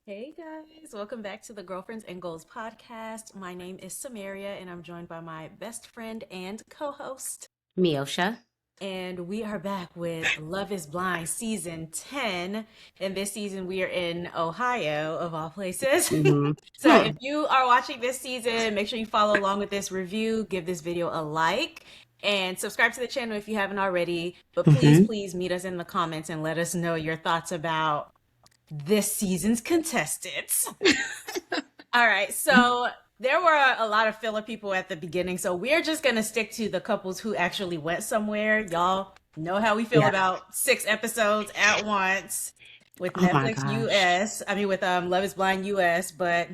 Hey guys, welcome back to the Girlfriends and Goals podcast. My name is Samaria and I'm joined by my best friend and co-host. Miosha. And we are back with Love is Blind season 10. And this season we are in Ohio, of all places. Hmm. So if you are watching this season, make sure you follow along with this review, give this video a like, and subscribe to the channel if you haven't already. But please, Hmm. please meet us in the comments and let us know your thoughts about this season's contestants. All right, so there were a lot of filler people at the beginning, so we're just gonna stick to the couples who actually went somewhere. Y'all know how we feel Yeah. about 6 episodes at once with Oh my Netflix gosh. US. I mean, with Love Is Blind US, but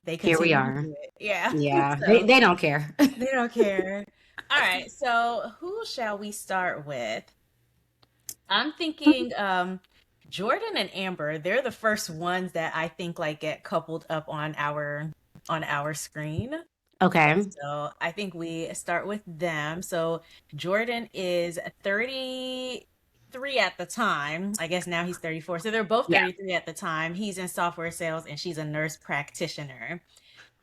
they Here we continue to are. do it. Yeah, Yeah. They so they don't care. they don't care. All right, so who shall we start with? I'm thinking Jordan and Amber, they're the first ones that I think like get coupled up on our screen. Okay. So I think we start with them. So Jordan is 33 at the time. I guess now he's 34. So they're both Yeah. 33 at the time. He's in software sales and she's a nurse practitioner.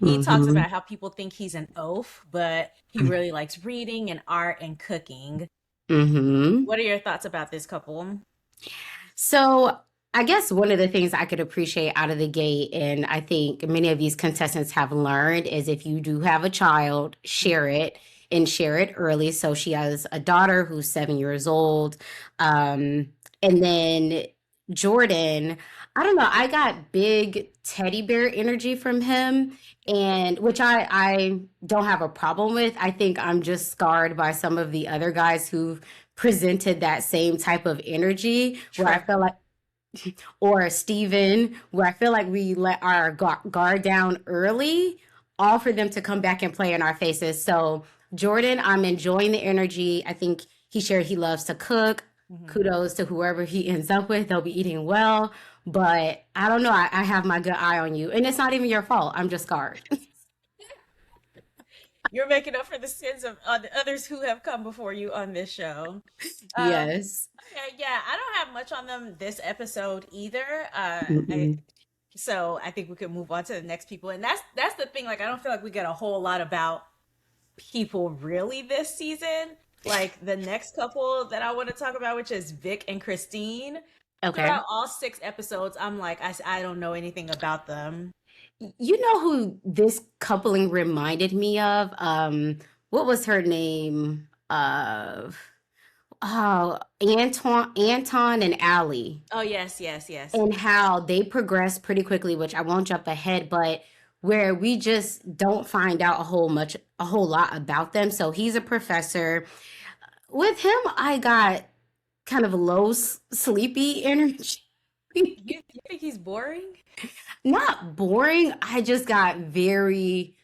He talks Hmm. about how people think he's an oaf, but he really likes reading and art and cooking. Hmm. What are your thoughts about this couple? So I guess one of the things I could appreciate out of the gate, and I think many of these contestants have learned, is if you do have a child, share it and share it early. So she has a daughter who's 7 years old. Um, and then Jordan, I don't know, I got big teddy bear energy from him, and which I don't have a problem with. I think I'm just scarred by some of the other guys who've presented that same type of energy where I feel Trevor. like, or Steven, where I feel like we let our guard down early, all for them to come back and play in our faces. So, Jordan, I'm enjoying the energy. I think he shared he loves to cook. Mhm. Kudos to whoever he ends up with. They'll be eating well. But I don't know. I have my good eye on you. And it's not even your fault. I'm just scarred. You're making up for the sins of the others who have come before you on this show. Yes. Okay, yeah, I don't have much on them this episode either. Mm-mm. So I think we could move on to the next people, and that's the thing. Like, I don't feel like we get a whole lot about people really this season. Like the next couple that I want to talk about, which is Vic and Christine. Okay. Throughout all 6 episodes, I'm like, I don't know anything about them. You know who this coupling reminded me of? What was her name? Anton and Allie, Oh yes, yes, yes. and how they progressed pretty quickly, which I won't jump ahead, but where we just don't find out a whole lot about them. So he's a professor. With him, I got kind of low sleepy energy. You think he's boring? Not boring. I just got very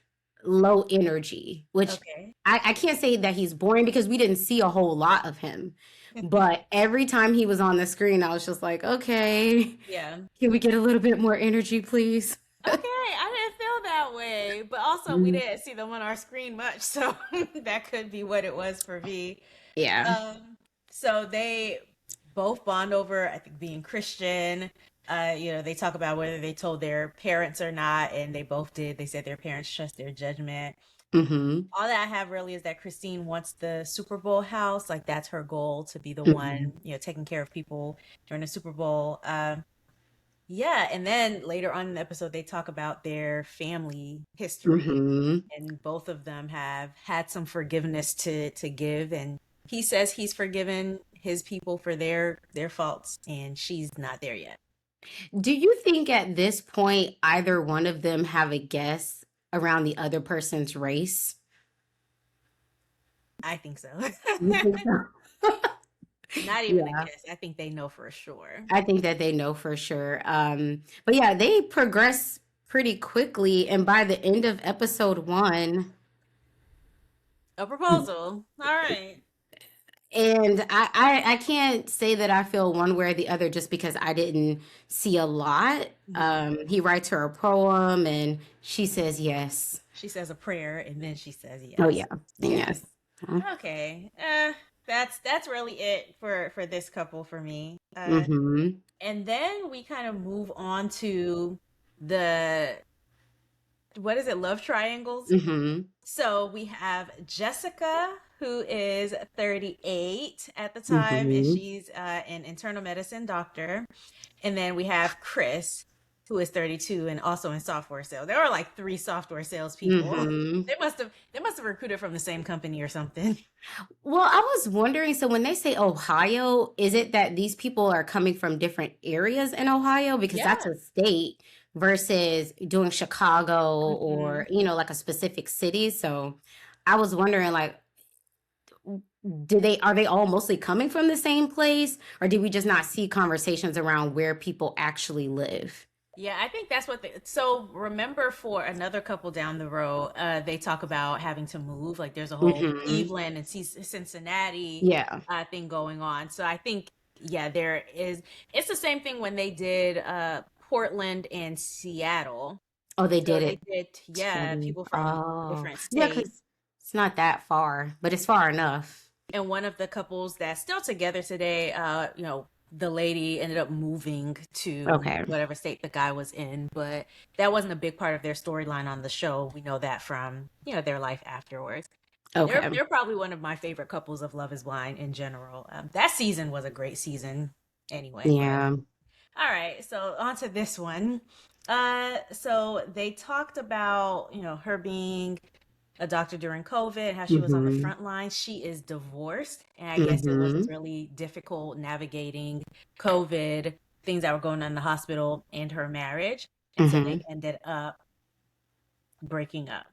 low energy, which Okay. I can't say that he's boring because we didn't see a whole lot of him. But every time he was on the screen, I was just like, okay, Yeah. can we get a little bit more energy, please? Okay, I didn't feel that way, but also we Mm. didn't see them on our screen much, so that could be what it was for me. Yeah. Um, so they both bond over, I think, being Christian. They talk about whether they told their parents or not, and they both did. They said their parents trust their judgment. Hmm. All that I have really is that Christine wants the Super Bowl house. Like that's her goal to be the Hmm. one, taking care of people during the Super Bowl. Yeah, and then later on in the episode, they talk about their family history, Hmm. and both of them have had some forgiveness to give. And he says he's forgiven his people for their faults, and she's not there yet. Do you think at this point either one of them have a guess around the other person's race? I think so. You think so? Not even a Yeah. guess. I think they know for sure. I think that they know for sure. But yeah, they progress pretty quickly, and by the end of episode one, A proposal. All right. and I can't say that I feel one way or the other just because I didn't see a lot. Mhm. He writes her a poem, and she says yes. She says a prayer, and then she says Oh yes. yeah, Yeah. yes. Okay. That's really it for this couple for me. Mm-hmm. And then we kind of move on to the what is it, love triangles. Mm-hmm. So we have Jessica, who is 38 at the time, and Mm-hmm. she's an internal medicine doctor. And then we have Chris, who is 32 and also in software sales. There are like three software salespeople. Mm-hmm. They must have recruited from the same company or something. Well, I was wondering, so when they say Ohio, is it that these people are coming from different areas in Ohio? Because that's Yeah. a state versus doing Chicago Hmm. or, like a specific city. So I was wondering, like, are they all mostly coming from the same place? Or did we just not see conversations around where people actually live? Yeah, I think that's what so remember for another couple down the road, they talk about having to move. Like there's a whole Hmm. Cleveland and Cincinnati Yeah. thing going on. So I think, yeah, there is, it's the same thing when they did Portland and Seattle. Oh, they So did they it. did, yeah, people from Oh, different yeah, states. because it's not that far, but it's far enough. And one of the couples that's still together today, the lady ended up moving to Okay. whatever state the guy was in, but that wasn't a big part of their storyline on the show. We know that from, their life afterwards. They're Okay. they're probably one of my favorite couples of Love is Blind in general. That season was a great season anyway, but Yeah. all right, so on to this one. So they talked about, her being a doctor during COVID, how she was on the Mhm. front line. She is divorced, and I guess it was Mhm. really difficult navigating COVID, things that were going on in the hospital, and her marriage. And so they Mhm. ended up breaking up.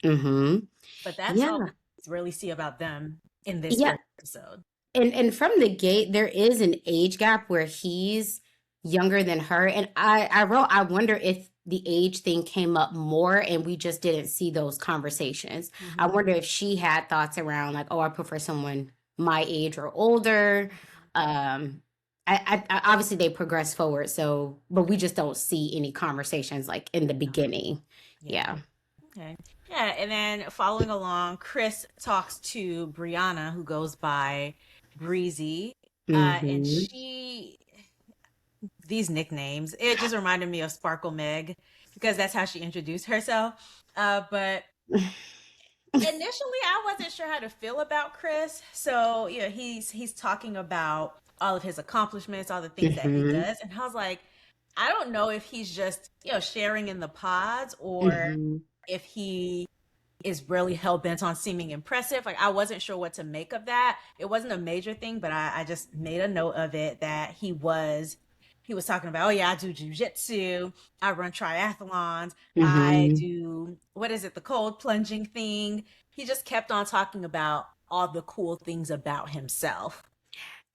Mhm. But that's all Yeah. we really see about them in this Yeah. first episode. And from the gate, there is an age gap where he's younger than her. And I wrote, I wonder if the age thing came up more and we just didn't see those conversations. I Hmm. wonder if she had thoughts around like, oh, I prefer someone my age or older. Um, obviously they progress forward, so but we just don't see any conversations like in the beginning. Yeah. Yeah. Okay. Yeah, and then following along, Chris talks to Brianna, who goes by Breezy, and Mm-hmm. these nicknames, it just reminded me of Sparkle Meg because that's how she introduced herself. But initially, I wasn't sure how to feel about Chris. So, he's talking about all of his accomplishments, all the things that he Mm-hmm. does, and I was like, I don't know if he's just, sharing in the pods or Mm-hmm. if he is really hell bent on seeming impressive. Like I wasn't sure what to make of that. It wasn't a major thing, but I just made a note of it that he was talking about, oh yeah, I do jujitsu, I run triathlons, I Mm-hmm. do, what is it, the cold plunging thing. He just kept on talking about all the cool things about himself.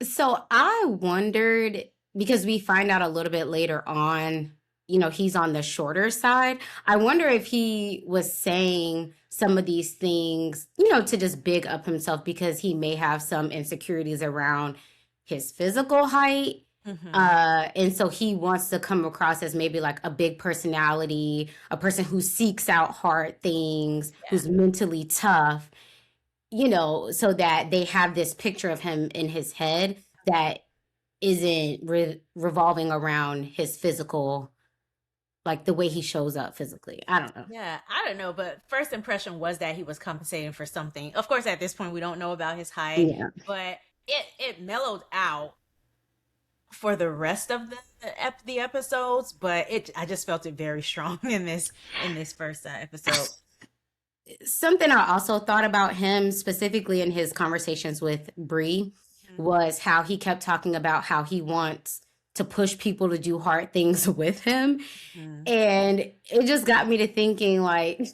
So I wondered because we find out a little bit later on, he's on the shorter side. I wonder if he was saying some of these things, to just big up himself because he may have some insecurities around his physical height. Hmm. And so he wants to come across as maybe like a big personality, a person who seeks out hard things, Yeah. who's mentally tough, so that they have this picture of him in his head that isn't revolving around his physical, like the way he shows up physically. I don't know. Yeah, I don't know, but first impression was that he was compensating for something. Of course, at this point, we don't know about his height, Yeah. but it mellowed out for the rest of the episodes. But I just felt it very strong in this first episode. Something I also thought about him specifically in his conversations with Bree was how he kept talking about how he wants to push people to do hard things with him. Hmm. And it just got me to thinking like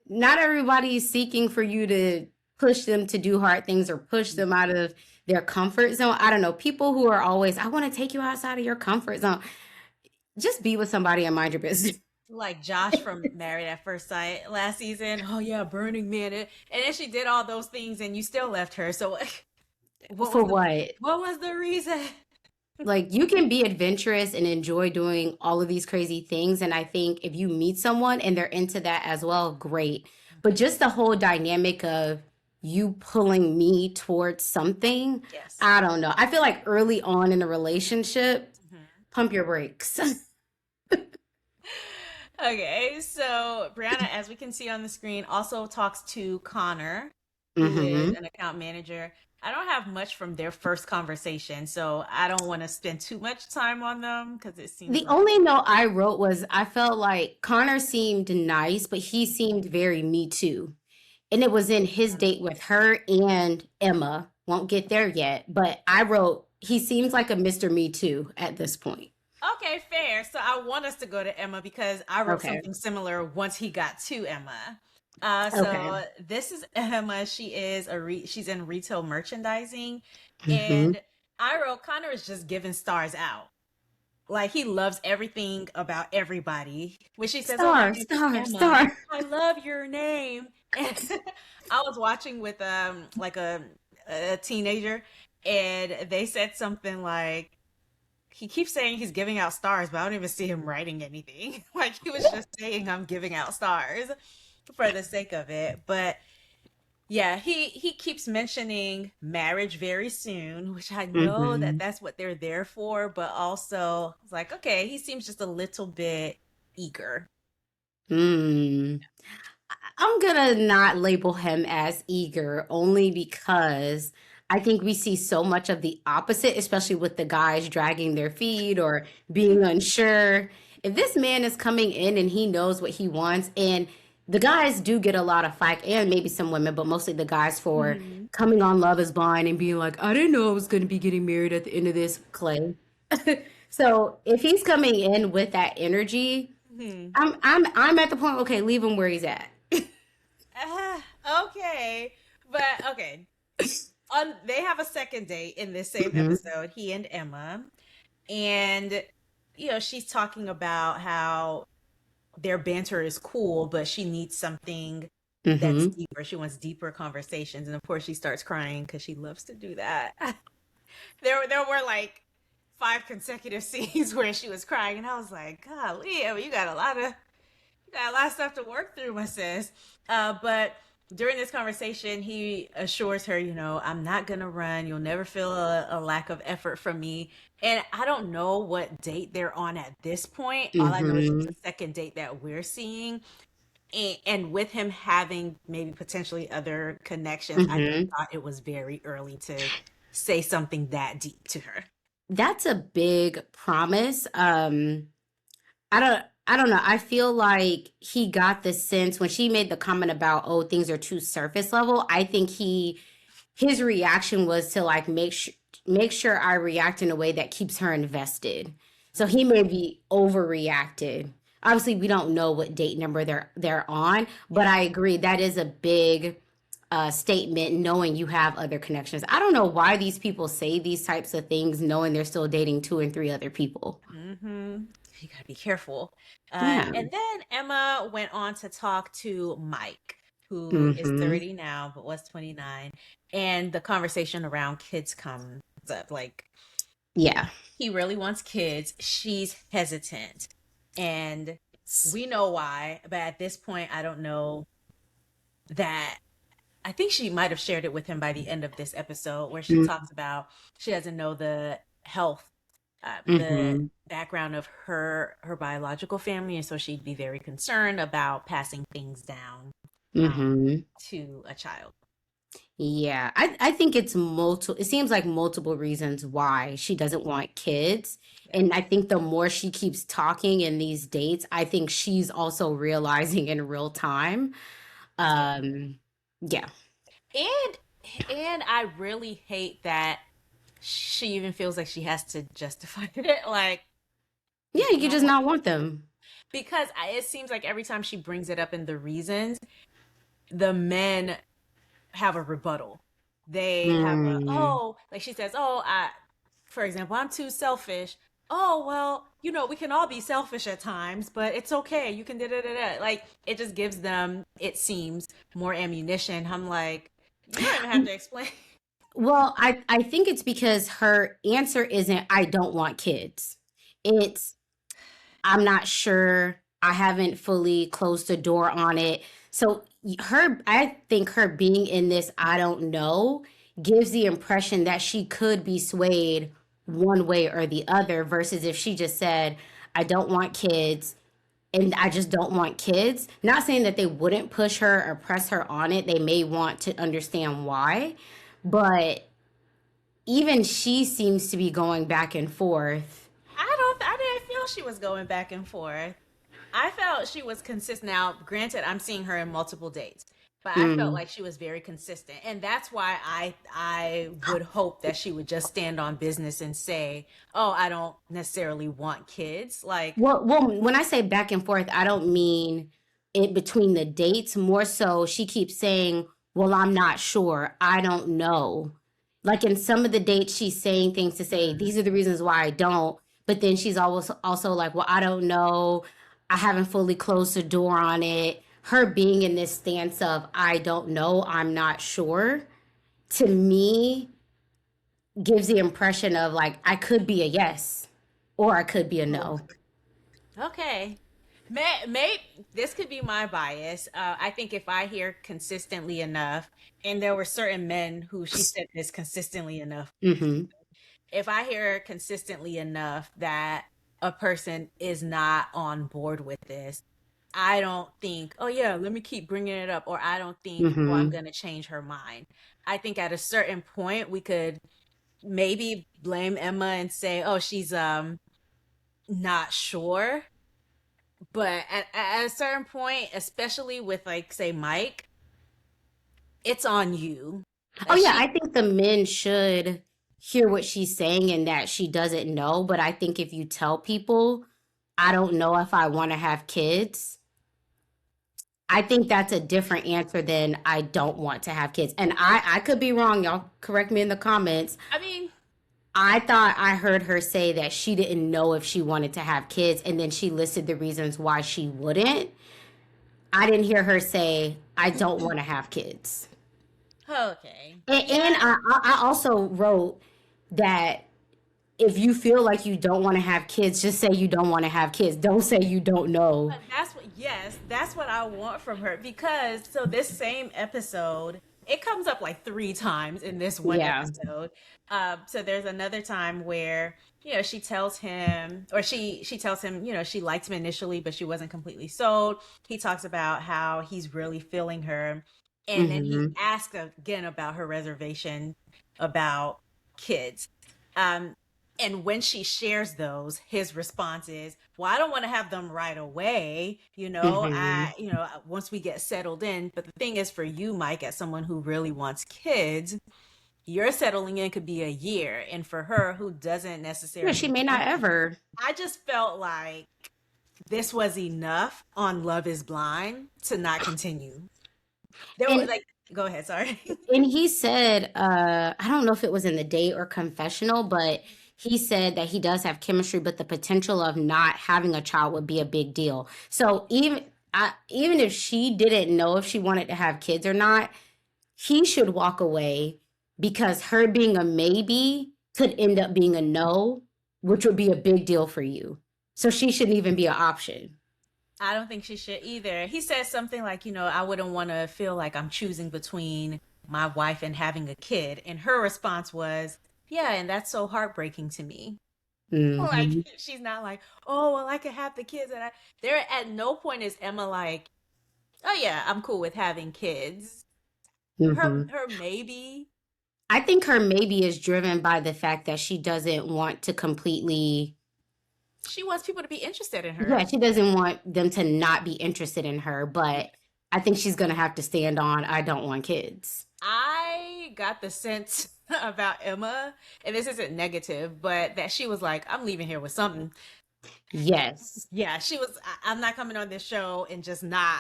not everybody is seeking for you to push them to do hard things or push them out of their comfort zone. I don't know. People who are always, I want to take you outside of your comfort zone. Just be with somebody and mind your business. Like Josh from Married at First Sight last season. Oh yeah, Burning Man, and then she did all those things, and you still left her. So, what For was the what? what was the reason? Like you can be adventurous and enjoy doing all of these crazy things. And I think if you meet someone and they're into that as well, great. But just the whole dynamic of you pulling me towards something, Yes. I don't know. I feel like early on in a relationship, Mhm. pump your brakes. Okay, so Brianna, as we can see on the screen, also talks to Connor, who is Hmm. an account manager. I don't have much from their first conversation, so I don't want to spend too much time on them because it seems The like. only note I wrote was I felt like Connor seemed nice, but he seemed very me too. And it was in his date with her and Emma. Won't get there yet, but I wrote he seems like a Mr. Me Too at this point. Okay, fair. So I want us to go to Emma because I wrote Okay. something similar once he got to Emma. Okay. So this is Emma. She's in retail merchandising, Hmm. and I wrote Connor is just giving stars out. Like he loves everything about everybody. When she says, "Oh, my Star, name is star, Emma. star. I love your name," and I was watching with like a teenager, and they said something like he keeps saying he's giving out stars, but I don't even see him writing anything. Like he was just saying I'm giving out stars for the sake of it. But yeah, he keeps mentioning marriage very soon, which I know that Hmm. that's what they're there for, but also it's like, okay, he seems just a little bit eager. Mm. I'm gonna not label him as eager only because I think we see so much of the opposite, especially with the guys dragging their feet or being unsure. If this man is coming in and he knows what he wants, and the guys do get a lot of flack, and maybe some women, but mostly the guys for Mhm. coming on Love is Blind and being like, I didn't know I was gonna be getting married at the end of this, Clay. So if he's coming in with that energy, Mhm. I'm at the point, okay, leave him where he's at. Okay. But okay. They have a second date in this same Mhm. episode, he and Emma. And she's talking about how their banter is cool, but she needs something that's Mhm. deeper. She wants deeper conversations. And of course she starts crying because she loves to do that. There were like 5 consecutive scenes where she was crying, and I was like, golly, Emma, you got a lot of stuff to work through, my sis. But during this conversation, he assures her, I'm not gonna run. You'll never feel a lack of effort from me. And I don't know what date they're on at this point. All I know is it's Mhm. the second date that we're seeing. And with him having maybe potentially other connections, I just Mhm. thought it was very early to say something that deep to her. That's a big promise. I don't know. I feel like he got the sense when she made the comment about, oh, things are too surface level. I think his reaction was to like make sure I react in a way that keeps her invested. So he may be overreacted. Obviously, we don't know what date number they're on, but Yeah. I agree that is a big statement knowing you have other connections. I don't know why these people say these types of things knowing they're still dating two and three other people. Mm-hmm. You gotta be careful. Yeah. And then Emma went on to talk to Mike, who is Hmm. 30 now, but was 29. And the conversation around kids comes up. Like, Yeah. he really wants kids. She's hesitant. And we know why. But at this point, I don't know that. I think she might have shared it with him by the end of this episode, where she talks about she doesn't know the health, the Hmm. background of her biological family, and so she'd be very concerned about passing things down um, Hmm. to a child. Yeah, I think it's multiple. It seems like multiple reasons why she doesn't want kids, Yeah. and I think the more she keeps talking in these dates, I think she's also realizing in real time. Yeah. Um, yeah, And and I really hate that she even feels like she has to justify it. Like, yeah, if you you could don't just want, not want them. because it seems like every time she brings it up in the reasons, the men have a rebuttal. They have Mm. like she says, for example, I'm too selfish. Oh, well, we can all be selfish at times, but it's okay. You can da da da da. Like, it just gives them, it seems, more ammunition. I'm like, you don't even have to explain. Well, I think it's because her answer isn't I don't want kids. It's I'm not sure. I haven't fully closed the door on it. So I think her being in this I don't know gives the impression that she could be swayed one way or the other versus if she just said I don't want kids. and I just don't want kids. Not saying that they wouldn't push her or press her on it. They may want to understand why, but even she seems to be going back and forth. I didn't feel she was going back and forth. I felt she was consistent. Now, granted, I'm seeing her in multiple dates, but I felt Mm. like she was very consistent, and that's why I would hope that she would just stand on business and say, "Oh, I don't necessarily want kids." Like, When I say back and forth, I don't mean it between the dates. More so, she keeps saying, "Well, I'm not sure. I don't know." Like in some of the dates, she's saying things to say, "These are the reasons why I don't." But then she's always also like, "Well, I don't know. I haven't fully closed the door on it." Her being in this stance of, "I don't know. I'm not sure," to me gives the impression of like I could be a yes or I could be a no. okay, may this could be my bias. I think if I hear consistently enough, and there were certain men who she said this consistently enough, Hmm. if I hear consistently enough that a person is not on board with this, I don't think, oh yeah, let me keep bringing it up, or I don't think, oh, I'm Hmm. going to change her mind. I think at a certain point we could maybe blame Emma and say, oh, she's not sure. But at a certain point, especially with like say Mike, it's on you. Oh yeah, She I think the men should hear what she's saying and that she doesn't know. But I think if you tell people, I don't know if I want to have kids, I think that's a different answer than I don't want to have kids. And I could be wrong. Y'all correct me in the comments. I mean, I thought I heard her say that she didn't know if she wanted to have kids, and then she listed the reasons why she wouldn't. I didn't hear her say, I don't want to have kids. okay. And Yeah, I also wrote that if you feel like you don't want to have kids, just say you don't want to have kids. Don't say you don't know. but that's what, yes, that's what I want from her because so this same episode, it comes up like three times in this one Yeah. episode. So there's another time where she tells him, or she tells him, she liked him initially, but she wasn't completely sold. He talks about how he's really feeling her, and then he Hmm. asks again about her reservation about kids. Um, and when she shares those, his response is, "Well, I don't want to have them right away. Hmm. Once we get settled in." But the thing is, for you, Mike, as someone who really wants kids, your settling in could be a year. And for her, who doesn't Yeah, she necessarily may not want kids, ever. I just felt like this was enough on Love is Blind to not continue. There was And like, go ahead, sorry. and he said, I don't know if it was in the date or confessional, but he said that he does have chemistry, but the potential of not having a child would be a big deal. So even if she didn't know if she wanted to have kids or not, he should walk away because her being a maybe could end up being a no, which would be a big deal for you. So she shouldn't even be an option. I don't think she should either. He said something like, I wouldn't want to feel like I'm choosing between my wife and having a kid. And her response was, yeah, and that's so heartbreaking to me. Like, Hmm. she's not like, oh, well, I could have the kids. And there at no point is Emma like, oh, yeah, I'm cool with having kids. Her, Hmm. her maybe, I think her maybe is driven by the fact that she doesn't want to completely, she wants people to be interested in yeah, her. she doesn't want them to not be interested in her, but I think she's going to have to stand on, I don't want kids. I got the sense about Emma, and this isn't negative, but that she was like, I'm leaving here with something. Yes. Yeah, she was. I'm not coming on this show and just not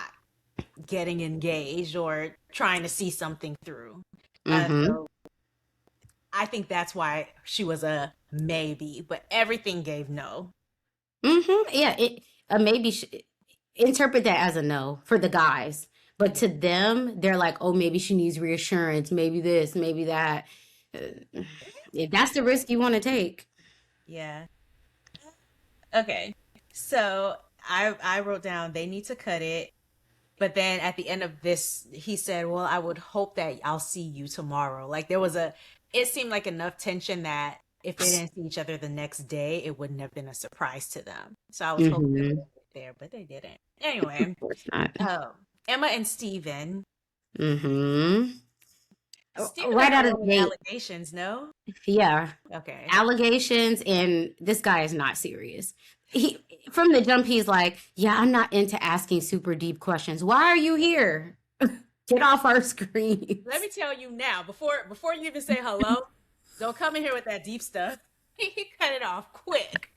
getting engaged or trying to see something through. Hmm. So I think that's why she was a maybe, but everything gave no. Hmm. Yeah. Maybe interpret that as a no for the guys. But Yeah. to them, they're like, oh, maybe she needs reassurance, maybe this, maybe that. Uh, If that's the risk you want to take. Yeah. Okay. So I wrote down they need to cut it. But then at the end of this, he said, "Well, I would hope that I'll see you tomorrow." Like it seemed like enough tension that if they didn't see each other the next day, it wouldn't have been a surprise to them. So I was hoping. Hmm. there, but they didn't. Of Anyway, course not. Emma and Steven. Mm-hmm. Steven Right got a out of lot the of gate, allegations, no? yeah, Okay. allegations, and this guy is not serious. He from the jump, he's like, "Yeah, I'm not into asking super deep questions. Why are you here? Get off our Let screens." me tell you now, before you even say hello, don't come in here with that deep stuff. He cut it off quick.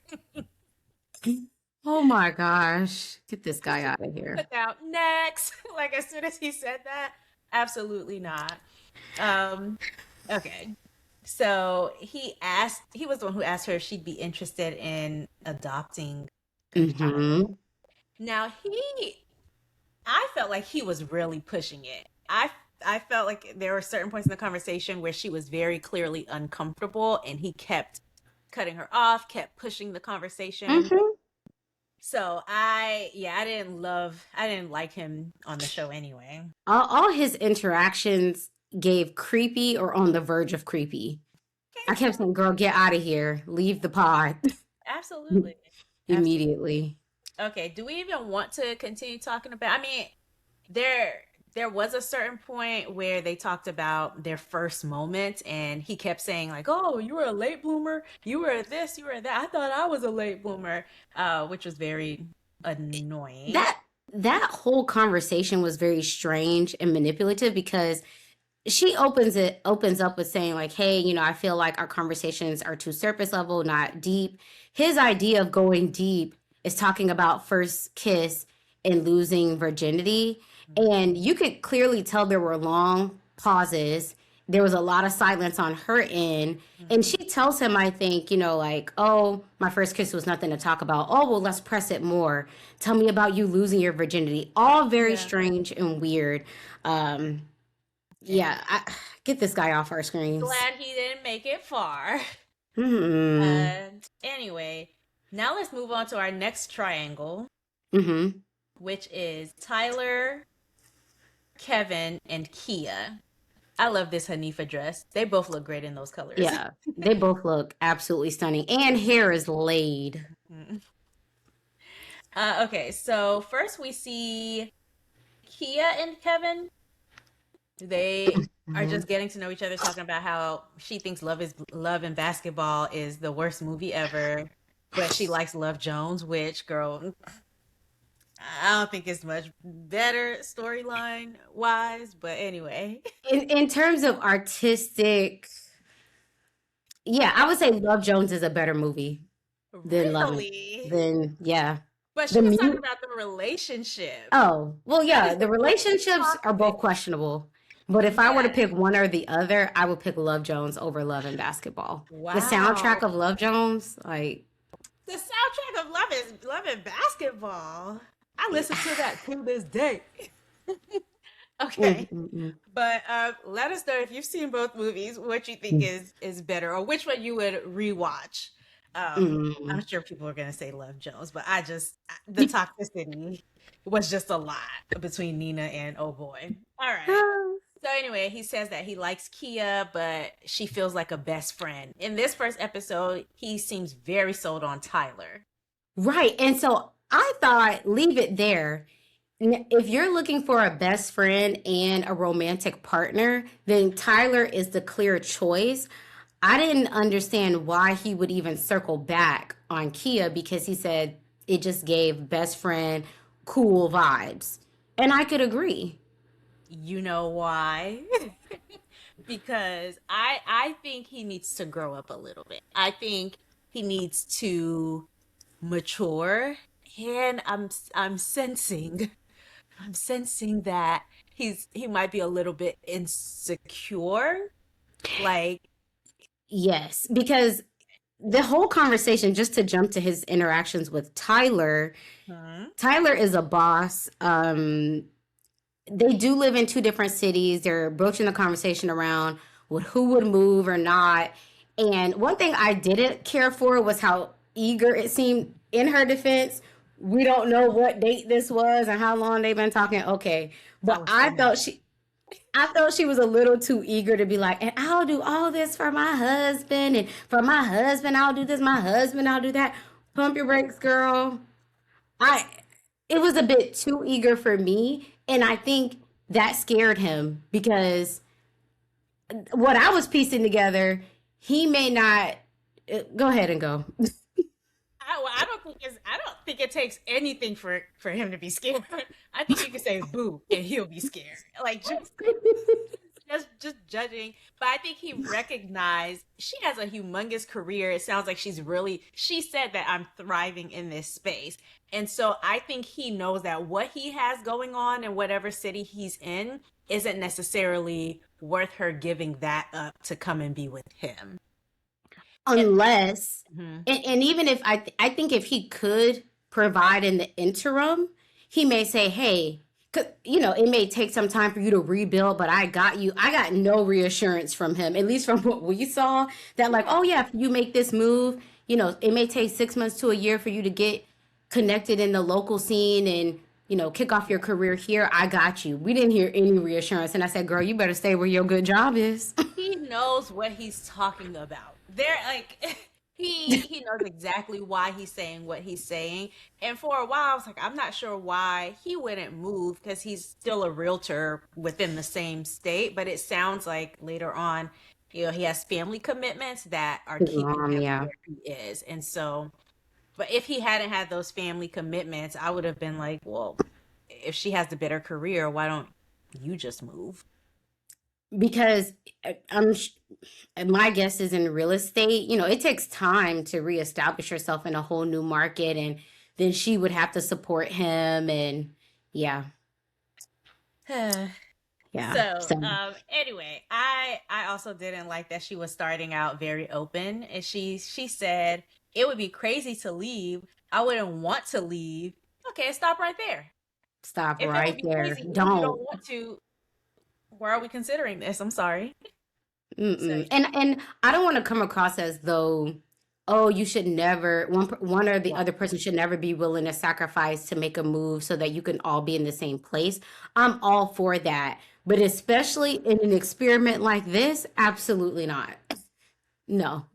Oh my gosh, get this guy out of here. Put out next. Like as soon as he said that, absolutely not. Um, okay. So he was the one who asked her if she'd be interested in adopting a child. Mm-hmm. Now I felt like he was really pushing it. I felt like there were certain points in the conversation where she was very clearly uncomfortable and he kept cutting her off, kept pushing the conversation. Mm-hmm. So I didn't like him on the show anyway. All his interactions gave creepy or on the verge of creepy. I kept saying, "Girl, get out of here. Leave the pod Absolutely. Absolutely. immediately." Okay, do we even want to continue talking about, I mean, there there was a certain point where they talked about their first moment and he kept saying like, "Oh, you were a late bloomer. You were this, you were that. I thought I was a late bloomer," which was very annoying. That that whole conversation was very strange and manipulative because she opens up with saying like, "Hey, I feel like our conversations are too surface level, not deep." His idea of going deep is talking about first kiss and losing virginity, and you could clearly tell there were long pauses. There was a lot of silence on her end, and she Mhm. tells him, I think, like, "Oh, my first kiss was nothing to talk about. Oh, well, let's press it more. Tell me about you losing your virginity." All very Yeah. strange and weird. Um, And yeah, get this guy off our screens. glad he didn't make it far. Mm-hmm. Anyway, now let's move on to our next triangle, Mm-hmm. which is Tyler, Kevin, and Kia. I love this Hanifa dress. They both look great in those colors. Yeah, they both look absolutely stunning, and hair is laid. Mm. Okay, so first we see Kia and Kevin. They are Mhm. just getting to know each other, talking about how she thinks Love and Basketball is the worst movie ever, but she likes Love Jones, which girl, I don't think it's much better storyline wise, but anyway. In terms of artistic, yeah, I would say Love Jones is a better movie than Really? yeah. But she The was talking mute. about the relationship. Oh, well, That yeah, is the the most relationships are both toxic. questionable. But if I were to Yes. pick one or the other, I would pick Love Jones over Love and Basketball. The soundtrack Wow. of Love Jones, like, The soundtrack of Love and Basketball. I listen to that to this day. mm, Okay. mm, mm, But let us know if you've seen both movies, what you think mm, is better, or which one you would rewatch. mm. I'm sure people are gonna say Love Jones, but the toxicity was just a lot between Nina and oh boy. All right. So anyway, he says that he likes Kia, but she feels like a best friend. In this first episode, he seems very sold on Tyler. Right. And so I thought, leave it there. If you're looking for a best friend and a romantic partner, then Tyler is the clear choice. I didn't understand why he would even circle back on Kia because he said it just gave best friend cool vibes. And I could agree. You know why? Because I think he needs to grow up a little bit. I think he needs to mature, and I'm sensing that he might be a little bit insecure. Like, Yes, because the whole conversation, just to jump to his interactions with Tyler, hmm, Tyler is a boss. They do live in two different cities. They're broaching the conversation around who would move or not. And one thing I didn't care for was how eager it seemed in her defense. We don't know what date this was and how long they've been talking. Okay. I But was so mad. I felt she was a little too eager to be like, "And I'll do all this for my husband, and for my husband, I'll do this, my husband, I'll do that." Pump your brakes, girl. I was a bit too eager for me. And I think that scared him because what I was piecing together, he may not. Go ahead and go. I don't think it takes anything for him to be scared. I think you can say boo and he'll be scared. Like just judging. But I think he recognized she has a humongous career. It sounds like she said that I'm thriving in this space. And so I think he knows that what he has going on in whatever city he's in isn't necessarily worth her giving that up to come and be with him. And Unless, mhm. and even if I think if he could provide in the interim, he may say, hey, it may take some time for you to rebuild, but I got you. I got no reassurance from him, at least from what we saw, that like, Yeah. oh yeah, if you make this move, it may take 6 months to a year for you to get connected in the local scene and, kick off your career here. I got you. We didn't hear any reassurance. And I said, girl, you better stay where your good job is. He knows what he's talking about. They're like he knows exactly why he's saying what he's saying. And for a while I was like, I'm not sure why he wouldn't move because he's still a realtor within the same state, but it sounds like later on, he has family commitments that are His keeping mom, him yeah. where he is. And so, but if he hadn't had those family commitments, I would have been like, well, if she has the better career, why don't you just move? Because I'm my guess is in real estate, it takes time to reestablish yourself in a whole new market, and then she would have to support him, and yeah, yeah. So, So anyway, I also didn't like that she was starting out very open, and she said it would be crazy to leave. I wouldn't want to leave. Okay, stop right there. stop If it would right be there. crazy and you don't Don't. want to, why are we considering this? I'm sorry. So, Mm-mm. And I don't want to come across as though, oh, you should never one or the yeah. other person should never be willing to sacrifice to make a move so that you can all be in the same place. I'm all for that, but especially in an experiment like this, absolutely not. No.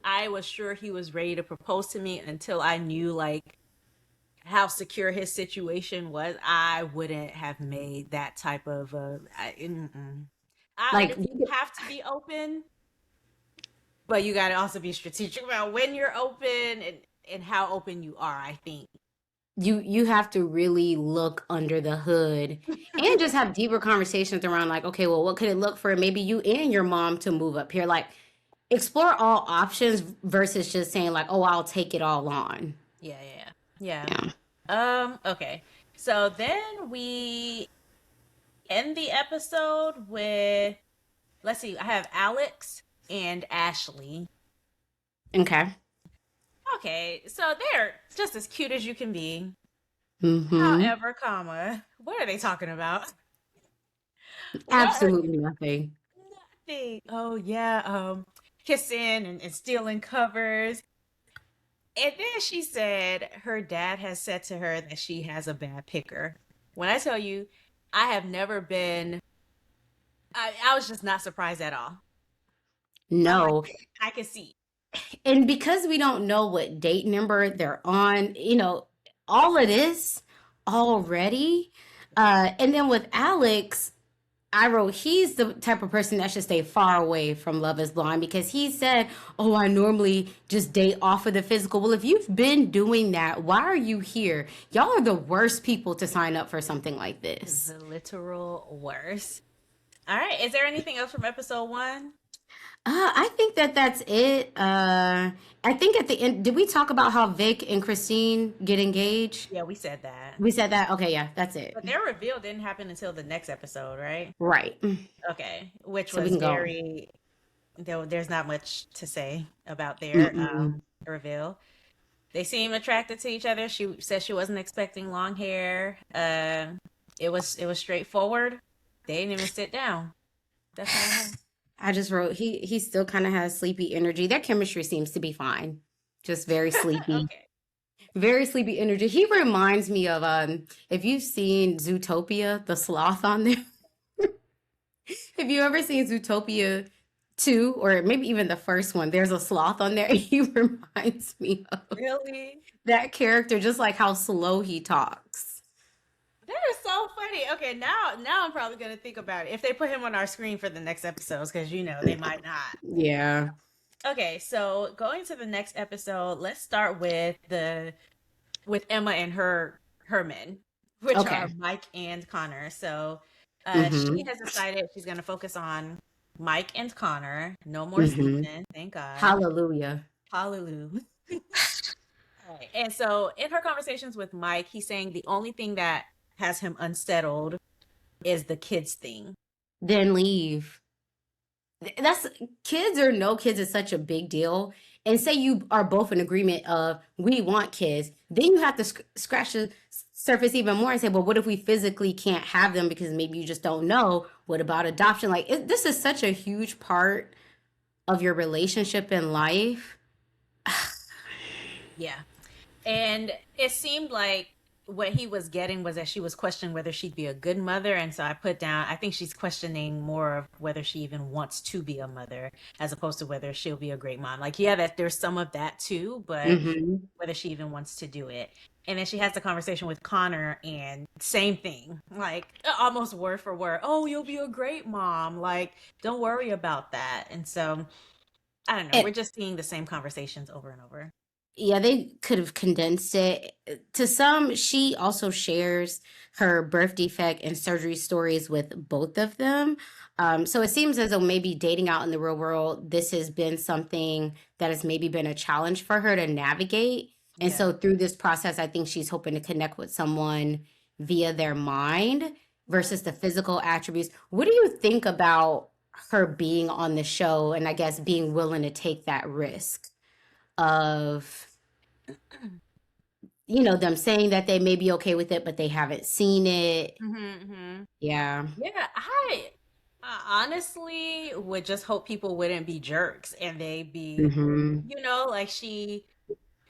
I was sure he was ready to propose to me until I knew like how secure his situation was. I wouldn't have made that type of like Like, you have to be open, but you got to also be strategic about when you're open and how open you are, I think. you have to really look under the hood and just have deeper conversations around like, okay, well, what could it look for maybe you and your mom to move up here? Like, explore all options versus just saying like, oh, I'll take it all on. Yeah, yeah, yeah. Yeah. Okay. So then we end the episode with, let's see, I have Alex and Ashley. Okay. Okay, so they're just as cute as you can be. Mm-hmm. However, comma, what are they talking about? What are Absolutely nothing. they? Oh yeah, kissing and stealing covers. And then she said her dad has said to her that she has a bad picker. When I tell you, I have never been, I was just not surprised at all. I'm like, No. I can see. And because we don't know what date number they're on, all of this already. And then with Alex, I wrote, he's the type of person that should stay far away from Love is Blind because he said, oh, I normally just date off of the physical. Well, if you've been doing that, why are you here? Y'all are the worst people to sign up for something like this. The literal worst. All right. Is there anything else from episode one? I think that that's it. I think at the end, did we talk about how Vic and Christine get engaged? Yeah, we said that. We said that. Okay, yeah, that's it. But their reveal didn't happen until the next episode, right? Right. Okay. Which So we was can go. very, there's not much to say about their Mm-mm. reveal. They seem attracted to each other. She said she wasn't expecting long hair. It was straightforward. They didn't even sit down. That's all I have. I just wrote he still kind of has sleepy energy. Their chemistry seems to be fine. Just very sleepy. Okay. Very sleepy energy. He reminds me of if you've seen Zootopia, the sloth on there. Have you ever seen Zootopia? two, or maybe even the first one, there's a sloth on there. He reminds me of Really? that character, just like how slow he talks. That is so funny. Okay, now I'm probably gonna think about it if they put him on our screen for the next episodes, because they might not. Yeah. Okay, so going to the next episode, let's start with Emma and her men, which are Okay. Mike and Connor. So she Mm-hmm. has decided she's gonna focus on Mike and Connor. No more Mm-hmm. Stephen, thank God. Hallelujah. Hallelujah. Right. And so in her conversations with Mike, he's saying the only thing that has him unsettled is the kids thing. Then leave. That's kids or no kids is such a big deal. And say you are both in agreement of we want kids, then you have to scratch the surface even more and say, well, what if we physically can't have them because maybe you just don't know? What about adoption? Like this is such a huge part of your relationship in life. Yeah. And it seemed like what he was getting was that she was questioning whether she'd be a good mother. And so I put down, I think she's questioning more of whether she even wants to be a mother as opposed to whether she'll be a great mom. Like, yeah, that there's some of that too, but Hmm. whether she even wants to do it. And then she has the conversation with Connor and same thing, like almost word for word. Oh, you'll be a great mom. Like, don't worry about that. And so I don't know. And We're just seeing the same conversations over and over. yeah, they could have condensed it. To some, she also shares her birth defect and surgery stories with both of them. So it seems as though maybe dating out in the real world, this has been something that has maybe been a challenge for her to navigate. And Yeah. so through this process, I think she's hoping to connect with someone via their mind versus the physical attributes. What do you think about her being on the show and I guess being willing to take that risk of them saying that they may be okay with it, but they haven't seen it. Mm-hmm. Yeah. Yeah, I honestly would just hope people wouldn't be jerks and they be, Mhm. like she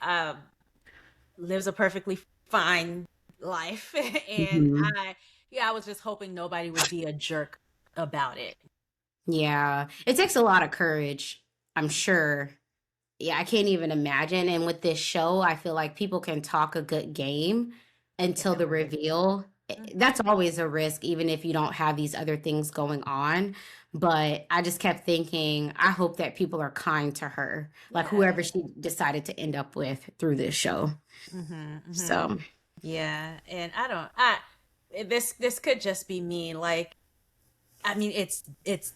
um lives a perfectly fine life. And Mhm. yeah, I was just hoping nobody would be a jerk about it. Yeah. It takes a lot of courage, I'm sure. Yeah, I can't even imagine. And with this show, I feel like people can talk a good game And until then the when they, reveal. Mhm. That's always a risk, even if you don't have these other things going on. But I just kept thinking, I hope that people are kind to her, like Yeah. whoever she decided to end up with through this show. Mm-hmm. So, Yeah, and I don't I this could just be me. Like, I mean, it's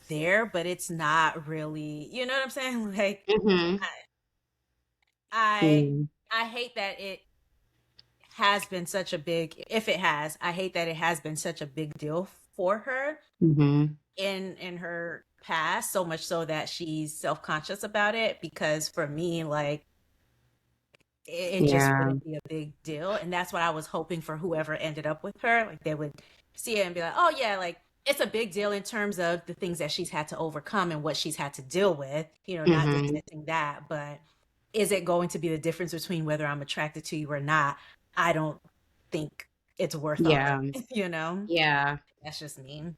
there, but it's not really, you know what I'm saying? Like mhm. I I Mm. I hate that it has been such a big, if it has, I hate that it has been such a big deal for her Mhm. in her past, so much so that she's self-conscious about it, because for me, like it just Yeah. wouldn't be a big deal. And that's what I was hoping for whoever ended up with her. Like they would see it and be like, oh yeah, like it's a big deal in terms of the things that she's had to overcome and what she's had to deal with, not Mhm. dismissing that. But is it going to be the difference between whether I'm attracted to you or not? I don't think it's worth all of Yeah. it, you know? Yeah. That's just me.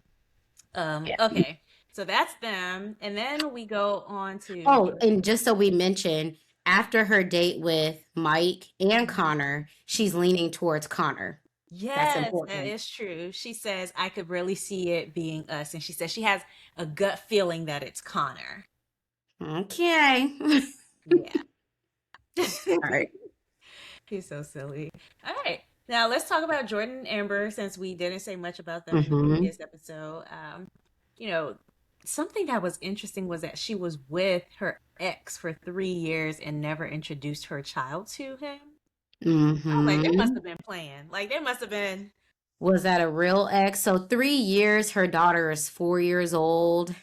Yeah. Okay. So that's them. And then we go on to Oh, Jordan. and just so we mentioned, after her date with Mike and Mhm. Connor, she's leaning towards Connor. That's Yes, that important. is true. She says, I could really see it being us. And she says she has a gut feeling that it's Connor. Okay. Yeah. All right. He's so silly. All right. Now let's talk about Jordan and Amber, since we didn't say much about them in the Mm-hmm. previous episode. You know, something that was interesting was that she was with her ex for 3 years and never introduced her child to him. I was like, they must Mm-hmm. have been playing. Like, they must have been. Was that a real ex? So 3 years, her daughter is 4 years old.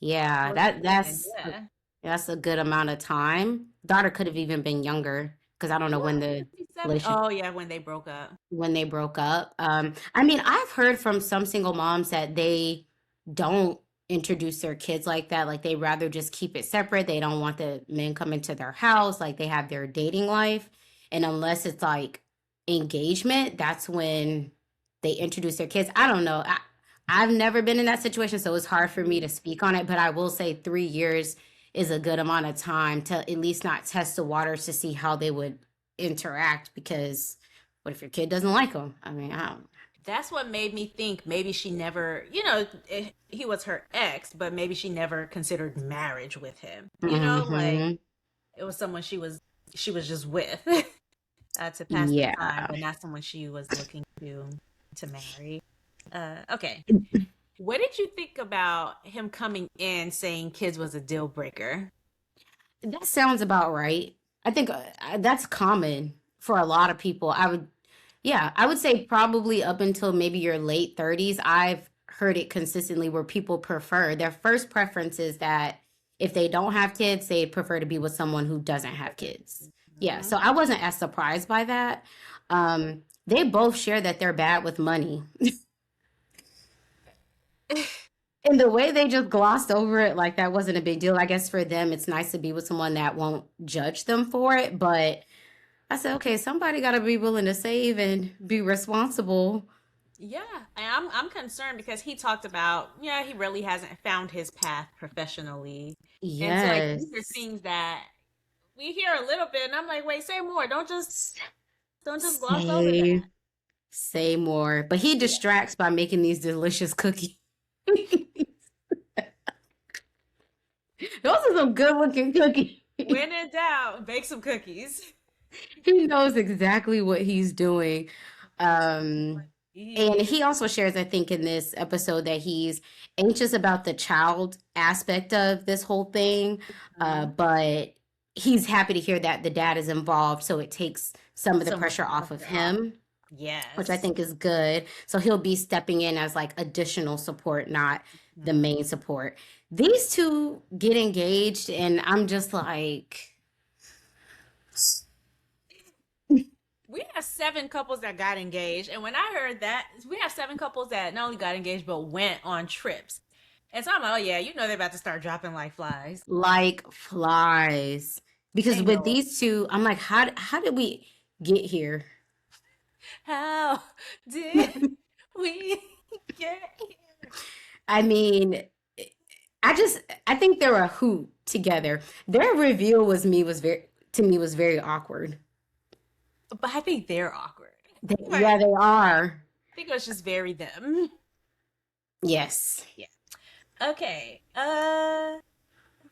Yeah, Well, then, yeah. that's a good amount of time. Daughter could have even been younger because I don't know Yeah, when the 57. relationship Oh, yeah, when they broke up. when they broke up. I mean, I've heard from some single moms that they don't introduce their kids like that. Like they rather just keep it separate. They don't want the men coming to their house. Like they have their dating life. And unless it's like engagement, that's when they introduce their kids. I don't know. I've never been in that situation, so it's hard for me to speak on it. But I will say 3 years is a good amount of time to at least not test the waters to see how they would interact. Because what if your kid doesn't like them? I mean, I don't. That's what made me think maybe she never, he was her ex, but maybe she never considered marriage with him. Like Hmm. it was someone she was just with to pass the time, Yeah. but not someone she was looking to marry. Okay. What did you think about him coming in saying kids was a deal breaker? That sounds about right. I think that's common for a lot of people. Yeah, I would say probably up until maybe your late 30s, I've heard it consistently where people prefer their first preference is that if they don't have kids, they prefer to be with someone who doesn't have kids. Yeah, Mhm. so I wasn't as surprised by that. They both share that they're bad with money. And the way they just glossed over it like that wasn't a big deal. I guess for them, it's nice to be with someone that won't judge them for it. But I said, okay, somebody got to be willing to save and be responsible. Yeah, and I'm concerned because he talked about, yeah, he really hasn't found his path professionally. And so like these are Yes. things that we hear a little bit and I'm like, wait, say more. Don't just gloss over Say, that. say more. But he Yeah. distracts by making these delicious cookies. Those are some good looking cookies. When in doubt, bake some cookies. He knows exactly what he's doing. Um, and He he also shares, I think, in this episode that he's anxious about the child aspect of this whole thing, Mhm. but he's happy to hear that the dad is involved, so it takes some of the Some of pressure the off of pressure off. him, which I Yes. think is good. So he'll be stepping in as like additional support, not the Mhm. main support. These two get engaged, and I'm just like, We have seven couples that got engaged, and when I heard that, we have seven couples that not only got engaged but went on trips. And so I'm like, oh yeah, they're about to start dropping like flies. like flies. Because They with know it. these two, I'm like, how did we get here? How did we get here? I mean, I think they're a hoot together. Their reveal was very awkward. But I think they're awkward. But I Yeah, they are. think it was just very them. Yes. Yeah. Okay.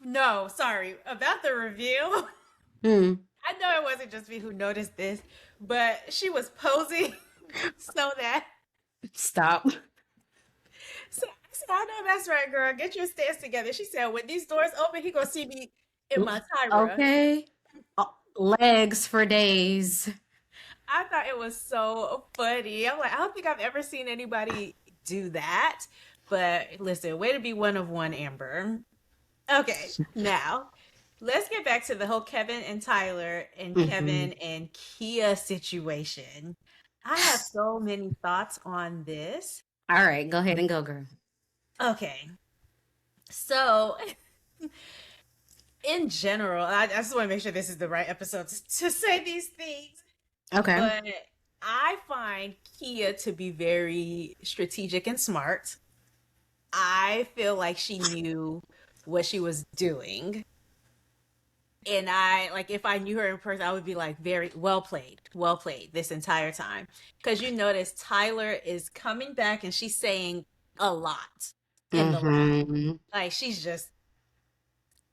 No, sorry about the review. Hmm. I know it wasn't just me who noticed this, but she was posing so that. Stop. So I said, I know that's right, girl. Get your stance together. She said, when these doors open, he gonna see me in my Tyra. Okay. Legs for days. I thought it was so funny. I'm like, I don't think I've ever seen anybody do that. But listen, way to be one of one, Amber. Okay, now let's get back to the whole Kevin and Tyler and Hmm. Kevin and Kia situation. I have so many thoughts on this. All right, go ahead and go, girl. Okay, so in general, I just want to make sure this is the right episode to say these things, Okay. but I find Kia to be very strategic and smart. I feel like she knew what she was doing. And I like if I knew her in person, I would be like very well played this entire time. Because you notice Tyler is coming back and she's saying a lot in the lounge. Hmm. Like she's just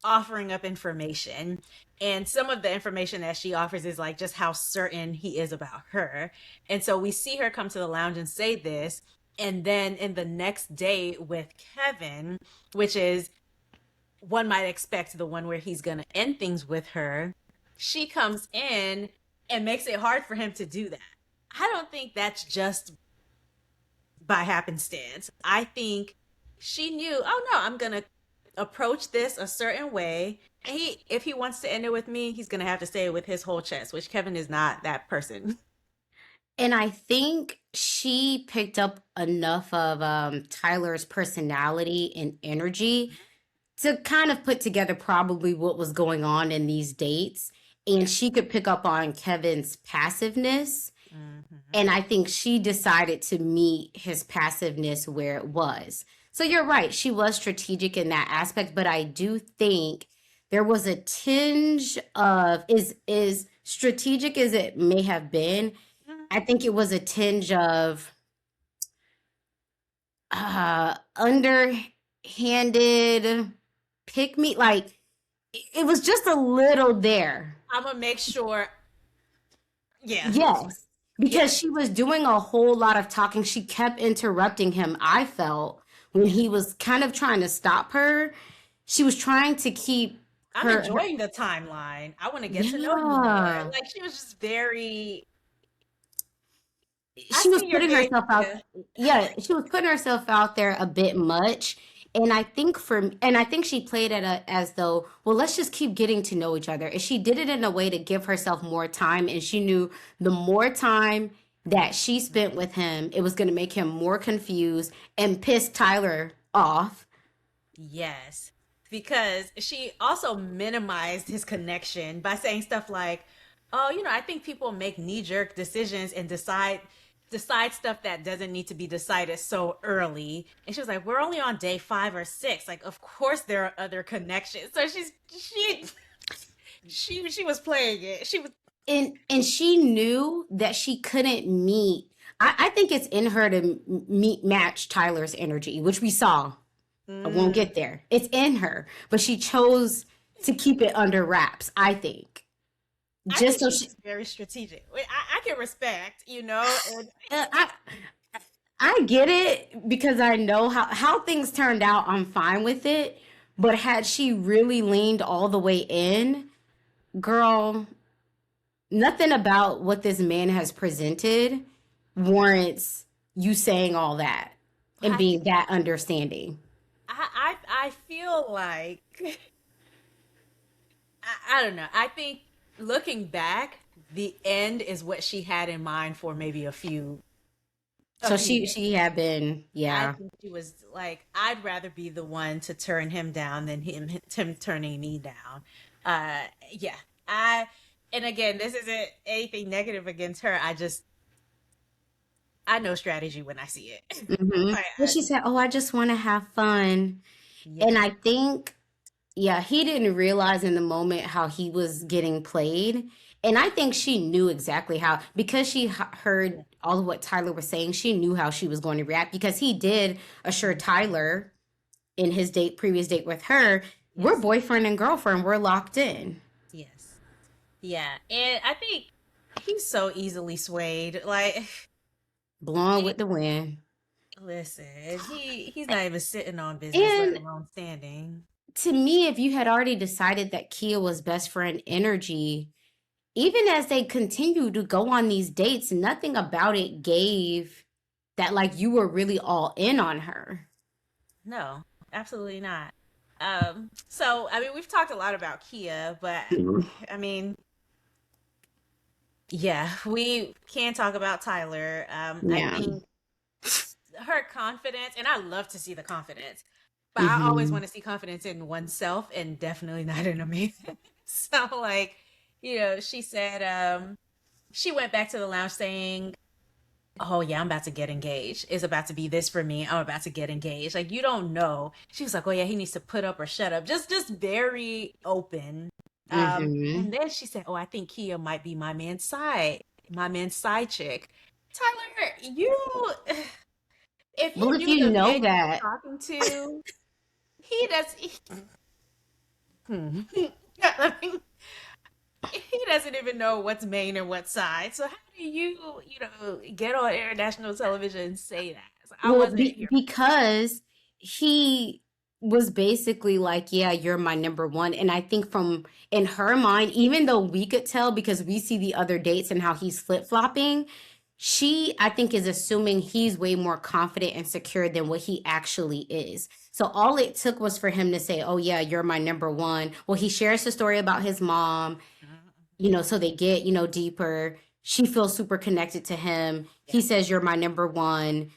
offering up information. And some of the information that she offers is like just how certain he is about her. And so we see her come to the lounge and say this. And then in the next day with Kevin, which is one might expect the one where he's going to end things with her, she comes in and makes it hard for him to do that. I don't think that's just by happenstance. I think she knew, oh no, I'm going to approach this a certain way. And if he wants to end it with me, he's going to have to say it with his whole chest, which Kevin is not that person. And I think she picked up enough of Tyler's personality and energy to kind of put together probably what was going on in these dates. And Yeah. she could pick up on Kevin's passiveness. Mm-hmm. And I think she decided to meet his passiveness where it was. So you're right, she was strategic in that aspect, but I do think there was a tinge of is strategic as it may have been. Mhm. I think it was a tinge of underhanded pick me, like it was just a little there. I'm gonna make sure. Yeah, Yes, yeah, because she was doing a whole lot of talking. She kept interrupting him, I felt, when yeah. he was kind of trying to stop her. She was trying to keep I'm her enjoying the timeline. I want to get to know you more. yeah. Like she was just very. I She was see your putting game. herself out, Yeah. yeah, she was putting herself out there a bit much. And I think she played it as though, well, let's just keep getting to know each other. And she did it in a way to give herself more time. And she knew the more time that she spent with him, it was going to make him more confused and piss Tyler off. Yes, because she also minimized his connection by saying stuff like, "Oh, I think people make knee-jerk decisions and decide stuff that doesn't need to be decided so early." And she was like, "We're only on day 5 or 6. Like, of course there are other connections." So she was playing it. She was. And she knew that she couldn't meet. I think it's in her to meet match Tyler's energy, which we saw. I won't Mm, get there. It's in her, but she chose to keep it under wraps, I think. I Just think so she's she just very strategic. I can respect. And uh, I I get it because I know how things turned out. I'm fine with it. But had she really leaned all the way in, girl, nothing about what this man has presented warrants you saying all that and I being that understanding. I feel like I don't know. I think looking back, the end is what she had in mind for maybe a So few she days. she had been, I yeah. think she was like, I'd rather be the one to turn him down than him turning me down. Yeah. I and again, this isn't anything negative against her. I know strategy when I see it. Hmm. Like, And she said, "Oh, I just want to have fun." And yeah. I think, yeah, he didn't realize in the moment how he was getting played. And I think she knew exactly how, because she heard Yeah. all of what Tyler was saying, she knew how she was going to react because he did assure Tyler in his previous date with her, we're Yes. boyfriend and girlfriend, we're locked in. Yes. Yeah. And I think he's so easily swayed. Like Blowing with the wind. listen, he's not even sitting on business, let And alone standing. to me, if you had already decided that Kia was best friend energy, even as they continue to go on these dates, nothing about it gave that like you were really all in on her. No, absolutely not. So I mean, we've talked a lot about Kia, but Mhm. I mean, yeah, we can talk about Tyler. I Yeah. think her confidence, and I love to see the confidence, but I always Hmm. want to see confidence in oneself and definitely not in a man. So like, she said, she went back to the lounge saying, "Oh yeah, I'm about to get engaged. It's about to be this for me. I'm about to get engaged." Like you don't know. She was like, "Oh yeah, he needs to put up or shut up." Just very open. Hmm. And then she said, "Oh, I think Kia might be my man's side chick." Tyler, if Well, you if knew you the know man you were that, talking to, he does. Hmm. I mean, he doesn't even know what's main and what side. So how do get on international television and say that? So I well, wasn't here. because he was basically like, "Yeah, you're my number one." And I think from in her mind, even though we could tell because we see the other dates and how he's flip flopping, she, I think, is assuming he's way more confident and secure than what he actually is. So all it took was for him to say, "Oh, yeah, you're my number one." Well, he shares the story about his mom, so they get, deeper. She feels super connected to him. Yeah. He says, "You're my number one."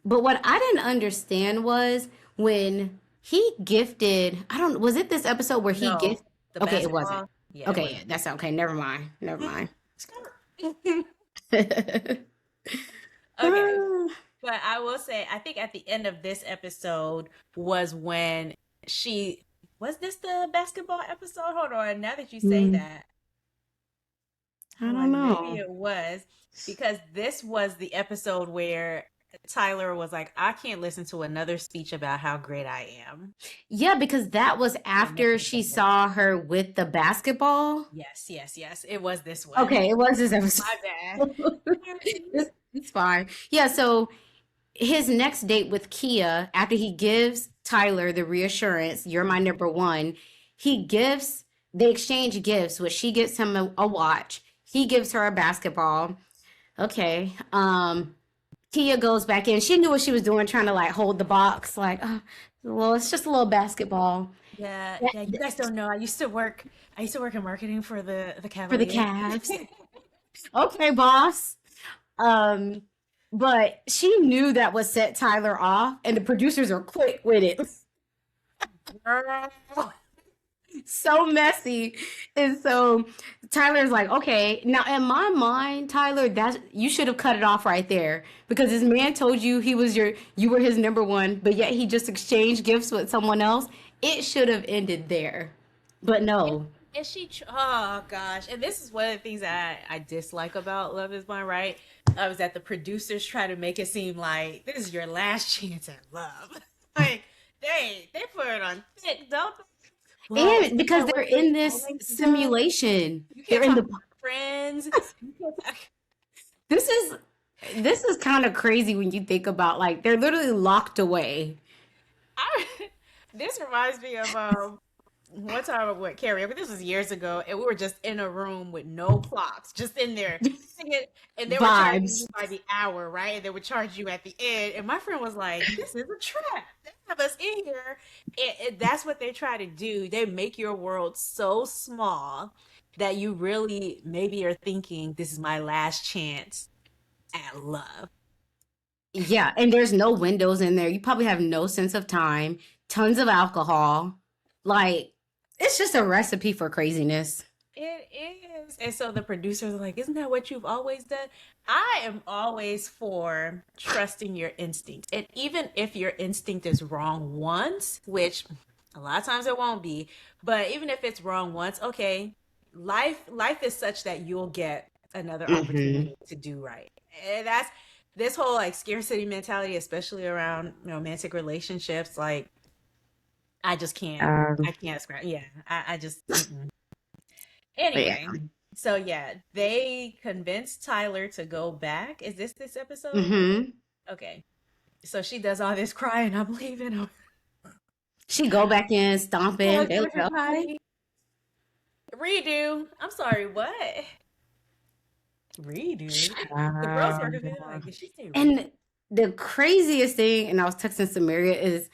But what I didn't understand was when he gifted, I don't, was it this episode where he No, gift? the Okay, it wasn't. basketball. Yeah, it Okay, yeah, wasn't. that's okay. Never mind. Never mind. Skirt. Okay, but I will say, I think at the end of this episode was when she was this the basketball episode? Hold on, now that you say Hmm, that, I hold don't on, maybe know. it was because this was the episode where Tyler was like, I can't listen to another speech about how great I am. Yeah, because that was And this after was the she whole saw her with the basketball. yes, yes, yes. It was this one. Okay, it was this My episode. bad. It's fine. Yeah, so his next date with Kia, after he gives Tyler the reassurance, you're my number one, they exchange gifts, which she gives him a watch. He gives her a basketball. Okay. Kia goes back in. She knew what she was doing, trying to like hold the box, like, oh, well, it's just a little basketball. Yeah, Yeah, yeah, you guys don't know. I used to work in marketing for the for the Cavaliers. Cavs. Okay, boss. Um, but she knew that would set Tyler off, and the producers are quick with it. Girl. So messy. And so Tyler's like, okay, now in my mind, Tyler, that you should have cut it off right there because this man told you you were his number one, but yet he just exchanged gifts with someone else. It should have ended there. But And, no. and oh gosh. And this is one of the things that I dislike about Love is Blind, right? Was that the producers try to make it seem like this is your last chance at love. Like they put it on thick, don't they? Well, And you because can't they're wait till in it's this going good. simulation. You They're can't in talk the to your friends. You can't talk. this is this is kind of crazy when you think about like they're literally locked away. I, this reminds me of one time I went karaoke. This was years ago, and we were just in a room with no clocks, just in there singing, and they were charging Vibes. you by the hour, right? And they would charge you at the end. And my friend was like, "This is a trap. They have us in here." And that's what they try to do. They make your world so small that you really maybe are thinking, "This is my last chance at love." Yeah, and there's no windows in there. You probably have no sense of time, tons of alcohol. Like, it's just a recipe for craziness. It is. And so the producers are like, isn't that what you've always done? I am always for trusting your instinct. And even if your instinct is wrong once, which a lot of times it won't be, but even if it's wrong once, okay, life is such that you'll get another Hmm. opportunity to do right. And that's this whole like scarcity mentality, especially around romantic relationships, like I just can't Um, I can't scratch. Yeah, I just mm-mm. but yeah. Anyway, so yeah, they convinced Tyler to go back. Is this episode? Hmm. Okay. So she does all this crying, I'm leaving. She go back in, stomping. Oh, They like, Georgia okay. Body. Redo. I'm sorry, what? Redo. The girls were Child. confused. Like, did she say redo? And the craziest thing, and I was texting Samaria, is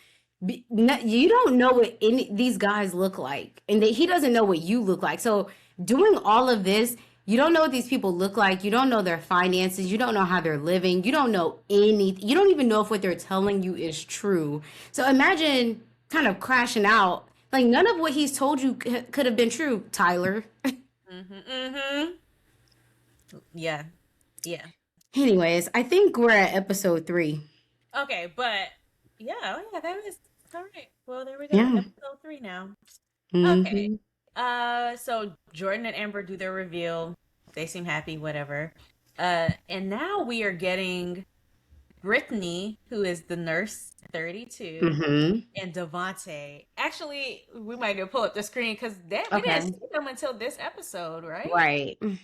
you don't know what any these guys look like, and he doesn't know what you look like. So doing all of this, you don't know what these people look like. You don't know their finances. You don't know how they're living. You don't know anything. You don't even know if what they're telling you is true. So imagine kind of crashing out. Like none of what he's told you could have been true, Tyler. Mm-hmm. Mm-hmm. Yeah. Yeah. Anyways, I think we're at episode 3. Okay, but yeah, oh yeah, that is all right. Well, there we go. Yeah. Episode 3 now. Okay. Hmm. So Jordan and Amber do their reveal. They seem happy, whatever. And now we are getting Brittany, who is the nurse 32, Hmm. and Devontae. Actually, we might need to pull up the screen because we didn't Okay. see them until this episode, right? Right. You're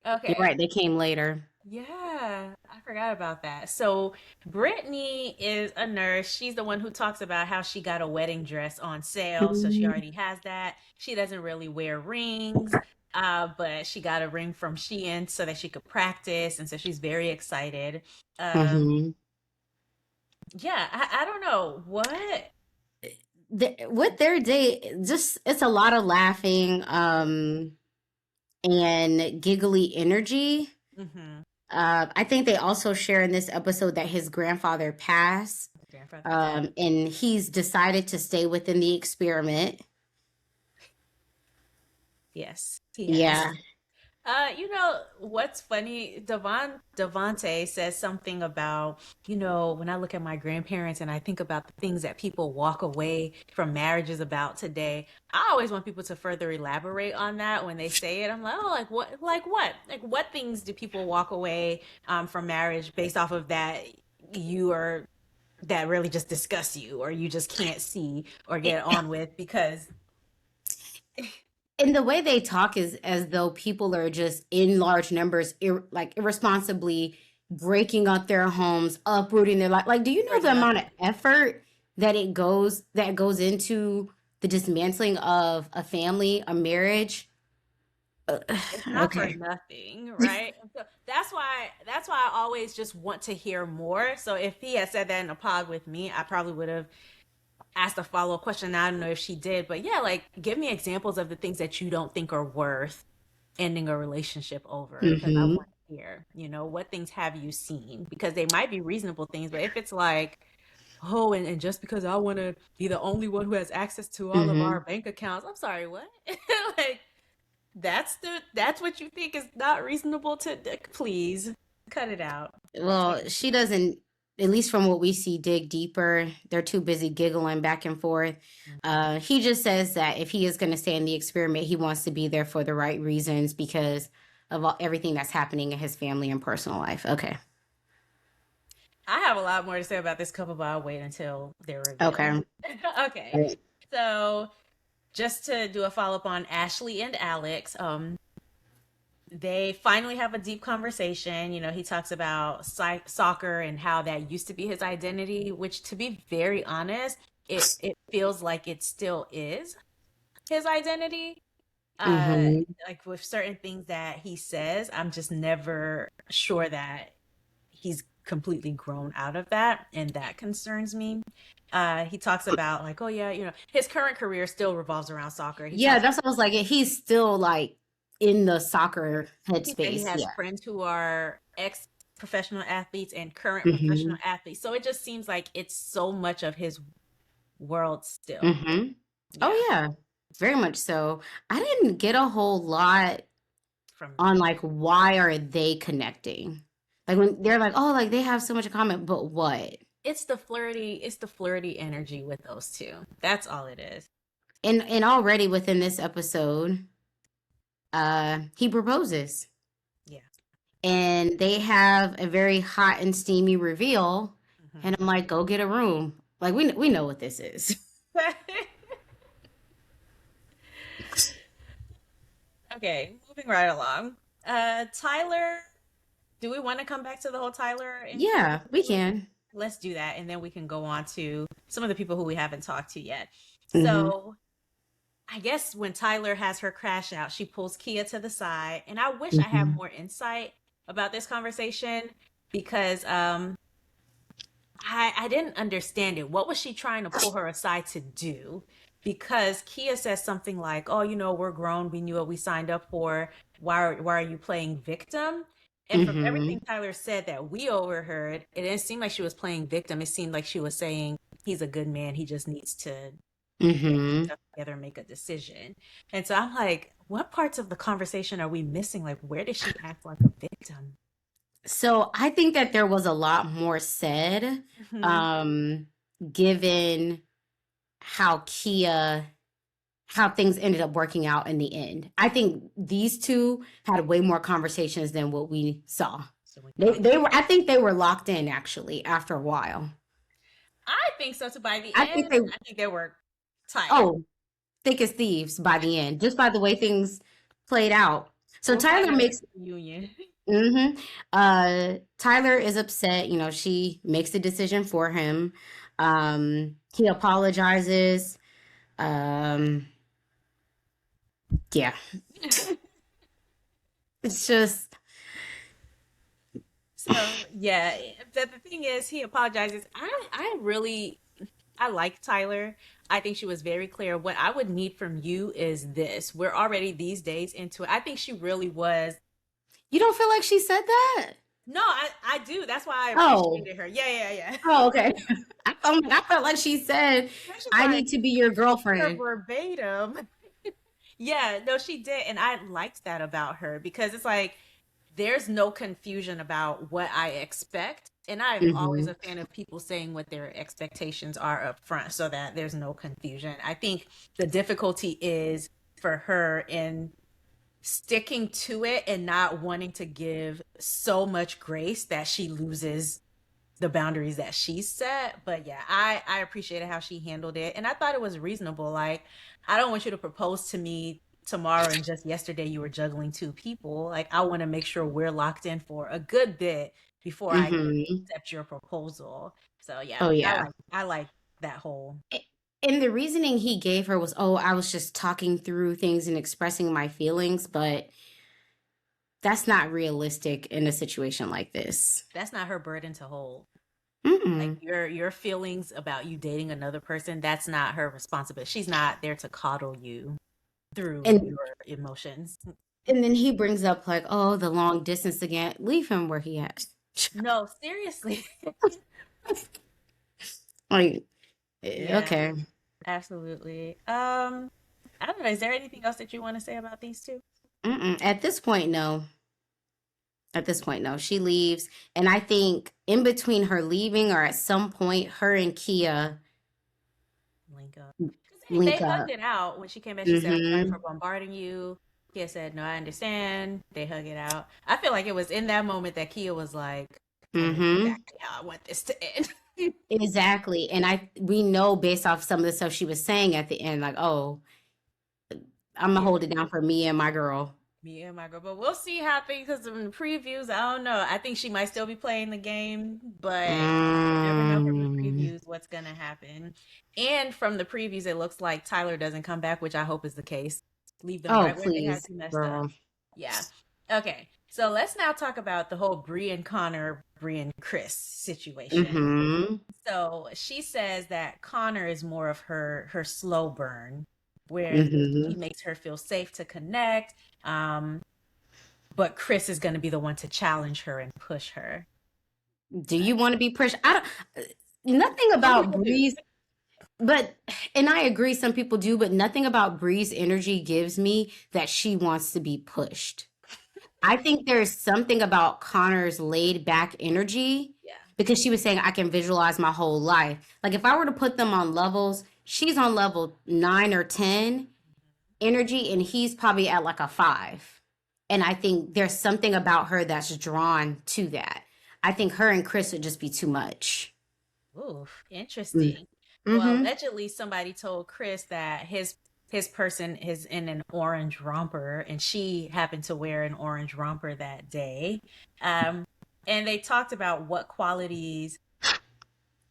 Okay. right. They came later. Yeah, I forgot about that. So Brittany is a nurse. She's the one who talks about how she got a wedding dress on sale, so she already has that. She doesn't really wear rings, but she got a ring from Shein so that she could practice, and so she's very excited. Um, Hmm. yeah, I don't know what. With their date, just it's a lot of laughing, and giggly energy. Hmm. I think they also share in this episode that his grandfather passed, Grandfather passed. and he's decided to stay within the experiment. Yes, he has. Yeah. What's funny? Devante says something about, when I look at my grandparents and I think about the things that people walk away from marriages about today, I always want people to further elaborate on that when they say it. I'm like, oh, like what, like what? Like what things do people walk away from marriage based off of you are that really just disgust you or you just can't see or get on with because And the way they talk is as though people are just in large numbers, like irresponsibly breaking up their homes, uprooting their life. Like, do you know the breaking up. amount of effort that goes into the dismantling of a family, a marriage? Uh, It's not for okay. nothing, right? And so that's why I always just want to hear more. So if he had said that in a pod with me, I probably would have asked a follow-up question. I don't know if she did, but yeah, like give me examples of the things that you don't think are worth ending a relationship over because I Hmm. want to hear, what things have you seen? Because they might be reasonable things, but if it's like, oh, and just because I want to be the only one who has access to all of our Hmm. bank accounts, I'm sorry, what? Like that's what you think is not reasonable please cut it out. Well, she doesn't, at least from what we see, dig deeper. They're too busy giggling back and forth. He just says that if he is going to stay in the experiment, he wants to be there for the right reasons because of everything that's happening in his family and personal life. Okay. I have a lot more to say about this couple, but I'll wait until they're revealed. Okay. Okay. So just to do a follow-up on Ashley and Alex, they finally have a deep conversation. He talks about soccer and how that used to be his identity, which, to be very honest, it feels like it still is his identity. Uh, Hmm. like with certain things that he says, I'm just never sure that he's completely grown out of that, and that concerns me. He talks about like, oh yeah, his current career still revolves around soccer. He Yeah, talks that's what I was like. He's still like in the soccer He said he headspace. has Yeah. friends who are ex professional athletes and current professional Hmm. athletes. So it just seems like it's so much of his world still. Hmm. Yeah, Oh, yeah, very much so. I didn't get a whole lot from on you. like why are they connecting? Like when they're like, oh, like they have so much in common, but what? It's the flirty energy with those two. That's all it is. And already within this episode, he proposes. Yeah. And they have a very hot and steamy reveal. And Mhm. I'm like, go get a room. Like we know what this is. Okay, moving right along. Tyler, do we want to come back to the whole Tyler and Kia Yeah, we situation? can. Let's do that, and then we can go on to some of the people who we haven't talked to yet. Hmm. So, I guess when Tyler has her crash out, she pulls Kia to the side, and I wish I had Hmm. more insight about this conversation because I didn't understand it. What was she trying to pull her aside to do? Because Kia says something like, "Oh, we're grown. We knew what we signed up for. Why are you playing victim?" And from everything Hmm. Tyler said that we overheard, it didn't seem like she was playing victim. It seemed like she was saying he's a good man. He just needs to get Hmm. himself together and make a decision. And so I'm like, what parts of the conversation are we missing? Like, where did she act like a victim? So I think that there was a lot more said, Hmm. um, given how how things ended up working out in the end. I think these two had way more conversations than what we saw. So we They thought. they were I think they were locked in actually after a while. I think so. So by the I think end, they I think they were tight. oh, thick as thieves by the end, just by the way things played out. So We'll find Tyler out makes at the union. Tyler is upset, she makes the decision for him. He apologizes. Um yeah. It's just So yeah, but the thing is, he apologizes. I like Tyler. I think she was very clear. What I would need from you is this. We're already these days into it. I think she really was. you don't feel like she said that? No, I do. That's why I Oh. appreciated her. Yeah, yeah, yeah. Oh, okay. I felt like she said, She's I like need to be your her girlfriend. verbatim. Yeah, no, she did. And I liked that about her because it's like there's no confusion about what I expect. And I'm always Hmm. a fan of people saying what their expectations are up front so that there's no confusion. I think the difficulty is for her in sticking to it and not wanting to give so much grace that she loses the boundaries that she set. But yeah, I appreciated how she handled it, and I thought it was reasonable. Like, I don't want you to propose to me tomorrow and just yesterday you were juggling two people. Like, I want to make sure we're locked in for a good bit before I Hmm. accept your proposal. So yeah, Oh I yeah. like I like that whole. And the reasoning he gave her was, oh, I was just talking through things and expressing my feelings, but that's not realistic in a situation like this. That's not her burden to hold. Like Mm-mm. your feelings about you dating another person, that's not her responsibility. She's not there to coddle you through And your emotions. and then he brings up like, oh, the long distance again. Leave him where he at. No, seriously. Like, Yeah, okay. absolutely. I don't know. Is there anything else that you want to say about these two? Mm-mm. At this point, no. At this point, no. She leaves, and I think in between her leaving or at some point, her and Kia Link up. 'Cause they link hugged up. it out when she came back. She said, I'm sorry for Mm-hmm. bombarding you. Kia said, no, I understand. They hug it out. I feel like it was in that moment that Kia was like, I know Mm-hmm. exactly how I want this to end. Exactly. And we know based off some of the stuff she was saying at the end, like, oh, I'm gonna Yeah. hold it down for me and my girl. Me and my girl, but we'll see how things. Because in the previews, I don't know. I think she might still be playing the game, but you never know from the Mm. previews what's gonna happen. And from the previews, it looks like Tyler doesn't come back, which I hope is the case. Leave them Oh, right where they had please, you messed up. girl. Yeah. Okay. So let's now talk about the whole Bree and Connor, Bree and Chris situation. Mm-hmm. So she says that Connor is more of her slow burn, where he Mm-hmm. makes her feel safe to connect. Um, but Chris is going to be the one to challenge her and push her. Do you want to be pushed? I don't. Nothing Some about people do. Breeze, but and I agree, some people do, but nothing about Bree's energy gives me that she wants to be pushed. I think there's something about Connor's laid back energy Yeah. because she was saying I can visualize my whole life. Like if I were to put them on levels, she's on level 9 or 10 energy, and he's probably at like a 5. And I think there's something about her that's drawn to that. I think her and Chris would just be too much. Ooh, interesting. Well, Mm-hmm. allegedly somebody told Chris that his person is in an orange romper and she happened to wear an orange romper that day. Um, and they talked about what qualities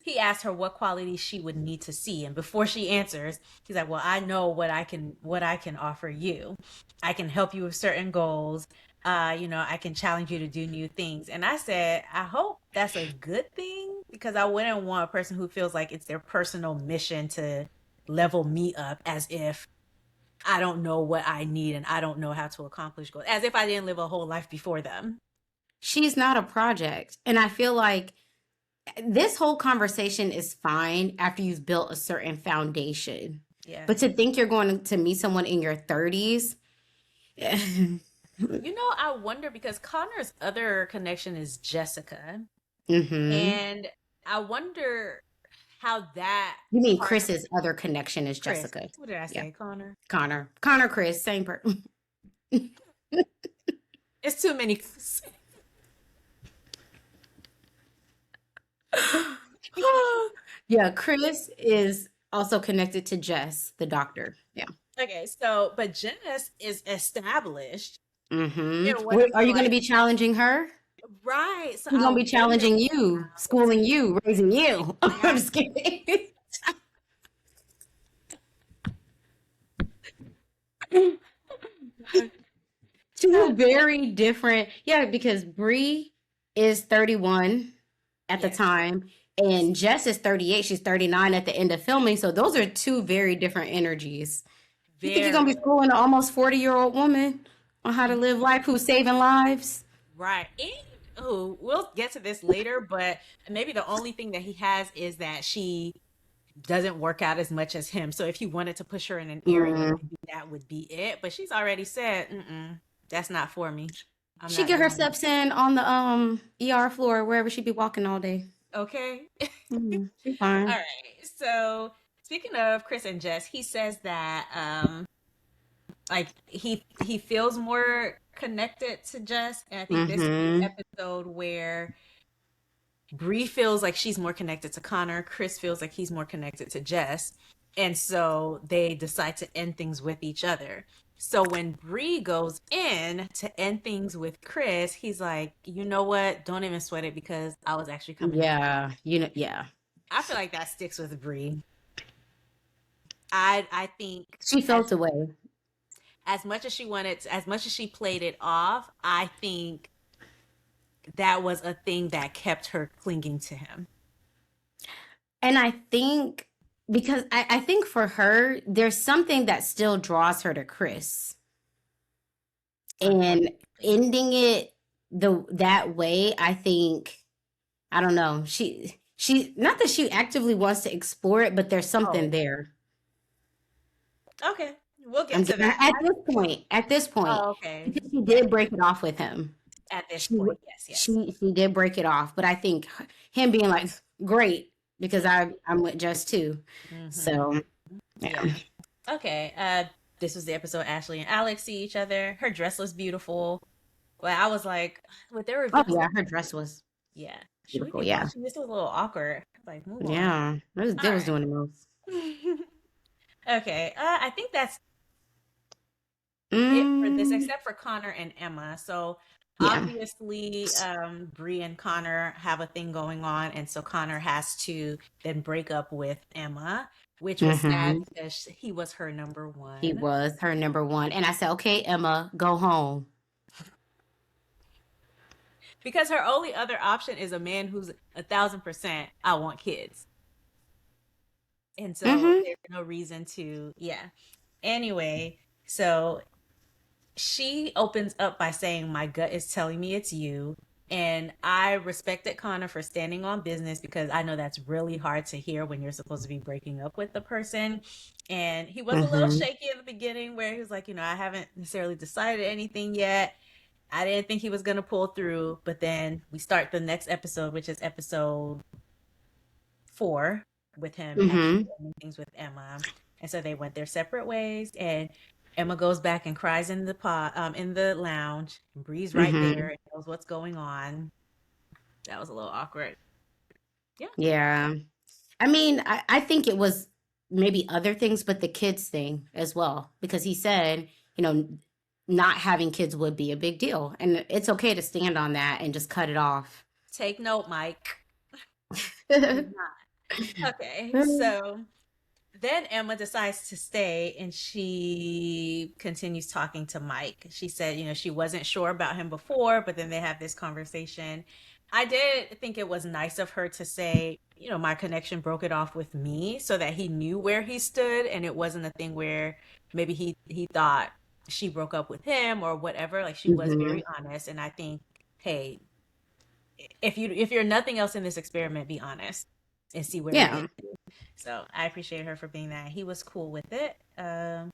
he asked her what qualities she would need to see, and before she answers he's like, well, I know what I can offer you. I can help you with certain goals. I can challenge you to do new things. And I said, I hope that's a good thing, because I wouldn't want a person who feels like it's their personal mission to level me up, as if I don't know what I need and I don't know how to accomplish goals, as if I didn't live a whole life before them. She's not a project. And I feel like this whole conversation is fine after you've built a certain foundation. Yeah. But to think you're going to meet someone in your 30s, I wonder, because Connor's other connection is Jessica. mm-hmm. And I wonder how that You mean part of Chris's other connection is Chris, Jessica? what did I Yeah, say? Connor. Connor, Chris, same person. It's too many. Yeah, Chris is also connected to Jess, the doctor. Yeah. Okay, so but Jess is established in Mm-hmm. what I Are feel you going to like, be challenging her? right. So She's I going to be wonder challenging you, schooling you, raising you. I'm just exactly. kidding. Two very different. Yeah, because Bree is 31 at the Yeah, time, and Jess is 38. She's 39 at the end of filming. So those are two very different energies. You think you're gonna be very. schooling an almost 40-year-old woman on how to live life, who's saving lives? Right. And we'll get to this later, but maybe the only thing that he has is that she doesn't work out as much as him. So if he wanted to push her in an area, Mm. maybe that would be it. But she's already said, mm-mm, that's not for me. I'm She not get her doing steps in on the ER floor wherever she be walking all day. it. Okay. She All fine. right. So speaking of Chris and Jess, he says that like he feels more connected to Jess. And I think this is the Mm-hmm. episode where Bree feels like she's more connected to Connor. Chris feels like he's more connected to Jess. And so they decide to end things with each other. So when Bree goes in to end things with Chris, he's like, you know what? Don't even sweat it because I was actually coming down. Yeah, yeah. I feel like that sticks with Bree. I think She as felt away. as much as she wanted to, as much as she played it off, I think that was a thing that kept her clinging to him. And I think because I think for her, there's something that still draws her to Chris. And ending it that way, I think, I don't know. She not that she actively wants to explore it, but there's something Oh, there. okay. We'll I'm get to getting that. at this point, Oh, okay. because she Yeah. did break it off with him. At this She point, yes, yes. she did break it off, but I think him being like, great, because I'm with Jess too. Hmm. So yeah. Yeah. Okay. This was the episode Ashley and Alex see each other. Her dress was beautiful. But I was like, with their Oh reveals, yeah, her dress was yeah. Should we beautiful. keep Yeah. watching? This was a little awkward. Like, move on. Yeah. They All was doing the most. right. Okay. I think that's it for this, Mm, except for Connor and Emma. So yeah. obviously, Bree and Connor have a thing going on, and so Connor has to then break up with Emma, which was sad Hmm. because he was her number He one. was her number one. And I said, okay, Emma, go home. Because her only other option is a man who's 1,000%, I want kids. And so Hmm. there's no reason to, yeah. Anyway, so she opens up by saying, my gut is telling me it's you. And I respected Connor for standing on business because I know that's really hard to hear when you're supposed to be breaking up with the person. And he was a little Hmm. shaky in the beginning where he was like, I haven't necessarily decided anything yet. I didn't think he was going to pull through. But then we start the next episode, which is episode 4, with him actually Hmm. doing things with Emma. And so they went their separate ways. And Emma goes back and cries in the in the lounge. And Bree's right there Hmm. and knows what's going on. That was a little awkward. Yeah. Yeah. I mean, I think it was maybe other things, but the kids thing as well, because he said, you know, not having kids would be a big deal. And it's okay to stand on that and just cut it off. Take note, Mike. Do not. Okay. So then Emma decides to stay and she continues talking to Mike. She said, she wasn't sure about him before, but then they have this conversation. I did think it was nice of her to say, my connection broke it off with me so that he knew where he stood and it wasn't a thing where maybe he thought she broke up with him or whatever. Like she was Hmm. very honest, and I think, hey, if you're nothing else in this experiment, be honest and see where we Yeah. get to. So I appreciate her for being that. He was cool with it. And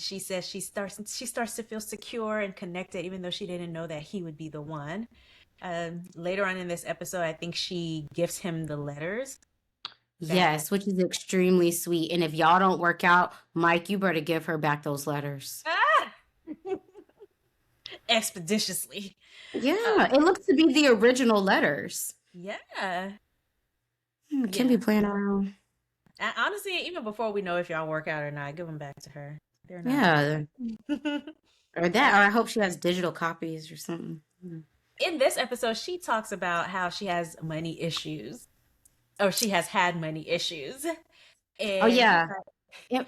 she says she starts to feel secure and connected, even though she didn't know that he would be the one. Later on in this episode, I think she gifts him the letters that Yes, which is extremely sweet. And if y'all don't work out, Mike, you better give her back those letters. ah! expeditiously. Yeah, it looks to be the original letters. Yeah, Can't be yeah. playing around. And honestly, even before we know if y'all work out or not, give them back to her. They're not Yeah, hers. or that, or I hope she has digital copies or something. In this episode, she talks about how she has money issues, or she has had money issues, Oh and he's yeah, in,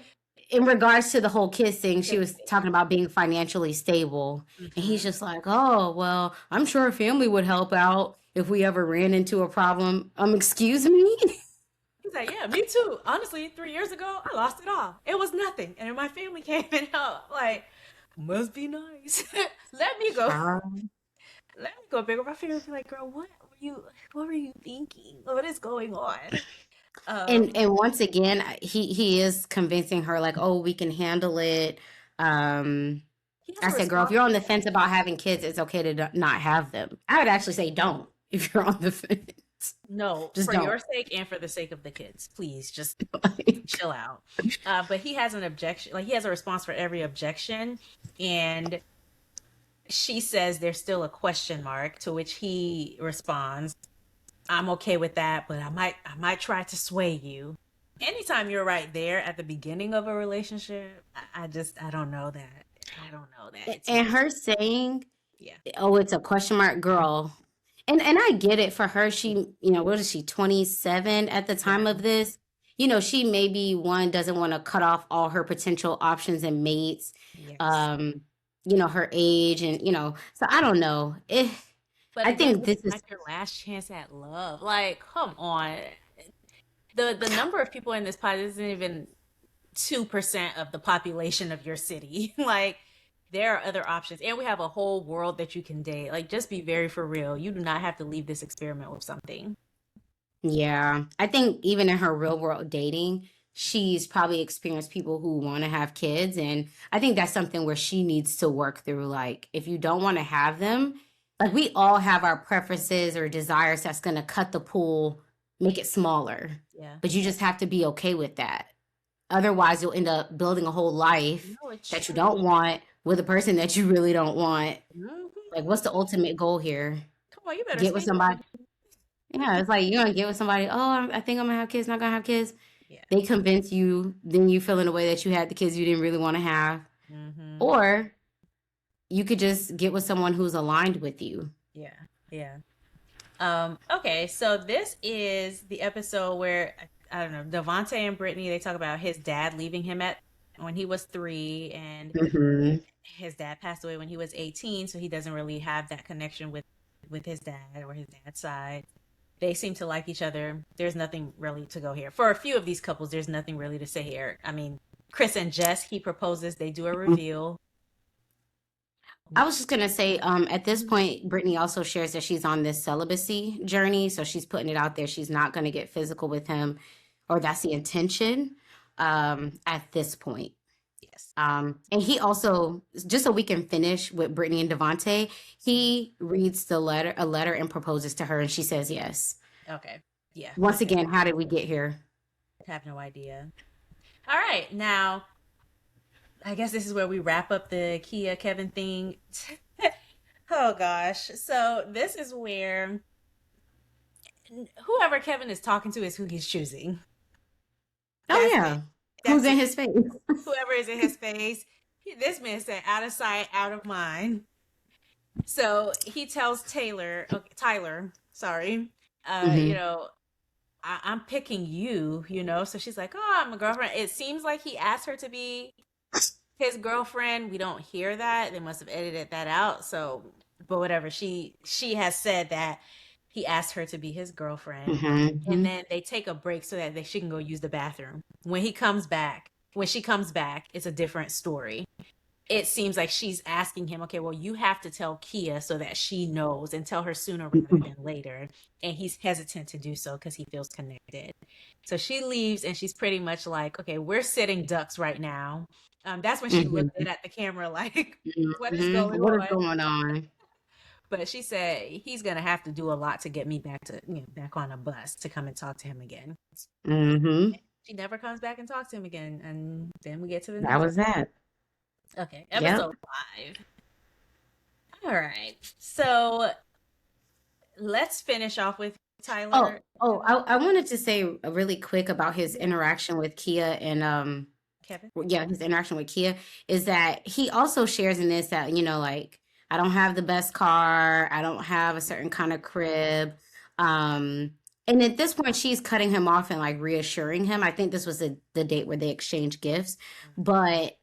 in regards to the whole kids thing, she like, was talking about being financially stable, and he's mhm. just like, "Oh well, I'm sure a family would help out if we ever ran into a problem." Excuse me. He's like, yeah, me too. Honestly, 3 years ago, I lost it all. It was nothing, and then my family came and helped. Like, must be nice. let me go. Child. Let me go bigger. My family be like, girl, what were you thinking? What is going on? And once again, he is convincing her like, oh, we can handle it. Um, he has I a said, girl, if response you're for on the fence every about having kids, it's okay to not have them. I would actually say don't if you're on the fence. no, Just for your don't. sake and for the sake of the kids. Please just Like, chill out. But he has an objection, like he has a response for every objection, and she says there's still a question mark, to which he responds, I'm okay with that, but I might try to sway you. Anytime you're right there at the beginning of a relationship, I don't know that. I don't know that. It's and not, her saying, yeah. "Oh, it's a question mark, girl," and I get it for her. She, what is she, 27 at the Yeah. time of this? She maybe one doesn't want to cut off all her potential options and mates. Yes. Um, her age and so I don't know. But I again, think this this is is like your last chance at love. Like, come on. The number of people in this pod isn't even 2% of the population of your city. Like, there are other options. And we have a whole world that you can date. Like, just be very for real. You do not have to leave this experiment with something. Yeah, I think even in her real world dating, she's probably experienced people who want to have kids. And I think that's something where she needs to work through. Like, if you don't want to have them, like we all have our preferences or desires that's going to cut the pool, make it smaller. Yeah. But you just have to be okay with that. Otherwise, you'll end up building a whole life No, it's that you true. don't want with a person that you really don't want. Mhm. Like, what's the ultimate goal here? Come on, you better Get with speak somebody. up. Yeah, it's like you're gonna get with somebody. Oh, I think I'm gonna have kids. Not gonna have kids. Yeah. They convince you. Then you feel in a way that you had the kids you didn't really want to have. Mm-hmm. Or you could just get with someone who's aligned with you. Yeah. Yeah. Okay, so this is the episode where I don't know, Devontae and Brittany, they talk about his dad leaving him at when he was 3, and Hmm. his dad passed away when he was 18, so he doesn't really have that connection with his dad or his dad's side. They seem to like each other. There's nothing really to go here. For a few of these couples, there's nothing really to say here. I mean, Chris and Jess, he proposes, they do a reveal. I was just gonna say, at this point, Brittany also shares that she's on this celibacy journey, so she's putting it out there. She's not gonna get physical with him, or that's the intention, at this point. Yes. And he also, just so we can finish with Brittany and Devontae, he reads a letter and proposes to her, and she says yes. Okay. Yeah. Once Okay. again, how did we get here? I have no idea. All right. Now, I guess this is where we wrap up the Kia Kevin thing. Oh gosh. So this is where whoever Kevin is talking to is who he's choosing. Oh That's it. yeah, who's That's in it. his face? Whoever is in his face. This man said out of sight, out of mind. So he tells Tyler, sorry, Hmm. I'm picking you, So she's like, oh, I'm a girlfriend. It seems like he asked her to be his girlfriend. We don't hear that. They must have edited that out. So, but whatever. She has said that he asked her to be his girlfriend, and Hmm. then they take a break so that she can go use the bathroom. When she comes back, it's a different story. It seems like she's asking him, okay, well, you have to tell Kia so that she knows and tell her sooner rather than later. And he's hesitant to do so because he feels connected. So she leaves and she's pretty much like, okay, we're sitting ducks right now. That's when she looked Hmm. at the camera like, what is Hmm. going What is on? going on? But she said he's gonna have to do a lot to get me back on a bus to come and talk to him again. Hmm. She never comes back and talks to him again, and then we get to the That next. was that. Okay, Yep. episode 5. All right. So let's finish off with Oh, Tyler oh, and I wanted to say really quick about his yeah, interaction with Kia and Kevin. yeah, his interaction with Kia is that he also shares in this that, like, I don't have the best car, I don't have a certain kind of crib. And at this point she's cutting him off and like reassuring him. I think this was the date where they exchanged gifts. But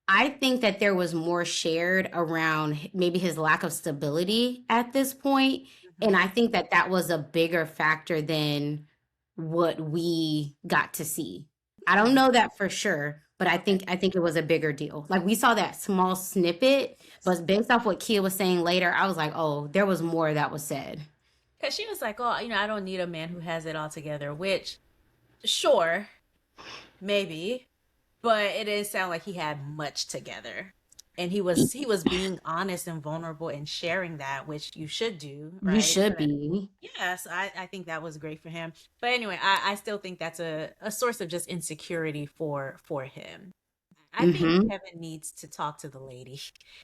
I think that there was more shared around maybe his lack of stability at this point, and Mhm. I think that that was a bigger factor than what we got to see. I don't Hmm. know that for sure, but I Okay. think I think it was a bigger deal. Like we saw that small snippet, Yes. but based off what Kia was saying later, I was like, "Oh, there was more that was said." Because she was like, oh, I don't need a man who has it all together, which Sure, maybe, but it didn't sound like he had much together. And he was being honest and vulnerable and sharing that, which you should do, You right? should be. Yes, I think that was great for him. But anyway, I still think that's a source of just insecurity for him. I think Hmm. Kevin needs to talk to the lady.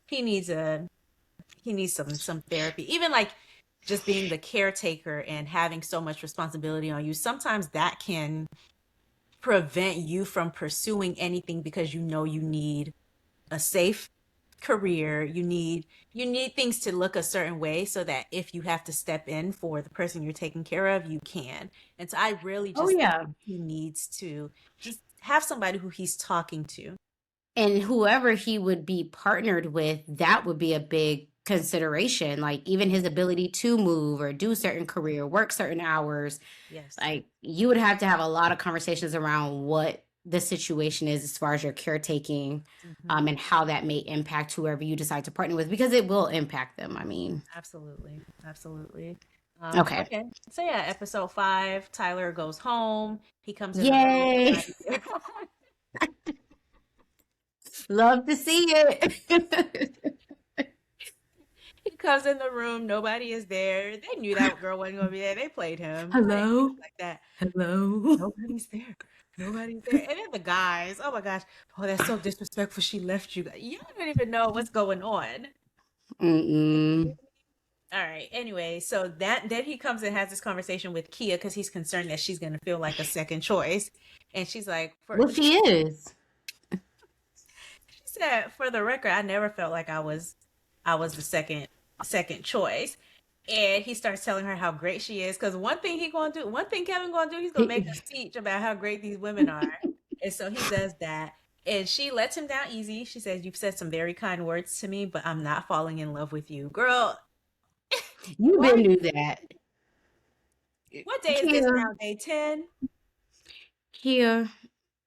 He needs a he needs some therapy. Even like just being the caretaker and having so much responsibility on you, sometimes that can prevent you from pursuing anything because you know you need a safe career. You need things to look a certain way so that if you have to step in for the person you're taking care of, you can. And so I really Oh, just think yeah. he needs to just have somebody who he's talking to. And whoever he would be partnered with, that would be a big consideration. Like even his ability to move or do certain career, work certain hours. Yes. Like you would have to have a lot of conversations around what the situation is as far as your caretaking, Hmm. and how that may impact whoever you decide to partner with because it will impact them. I mean, Absolutely. Absolutely. okay. Okay. So yeah, episode 5, Tyler goes home. He comes in the room, Yay. nobody's there. Love to see it. He comes in the room, nobody is there. They knew that girl wasn't gonna be there. They played him. Like he was Hello. like that. Hello. Nobody's there. Nobody's there. And then the guys, oh my gosh, oh, that's so disrespectful. She left you. You don't even know what's going on. Mm-mm. All right. Anyway, so that then he comes and has this conversation with Kia because he's concerned that she's gonna feel like a second choice. And she's like, for Well, she is. she said, for the record, I never felt like I was the second choice. And he starts telling her how great she is. Because one thing Kevin gonna do, he's gonna make a speech about how great these women are. And so he does that. And she lets him down easy. She says, "You've said some very kind words to me, but I'm not falling in love with you." Girl, You why been knew that. what day is this Kia, now? Day 10? Kia,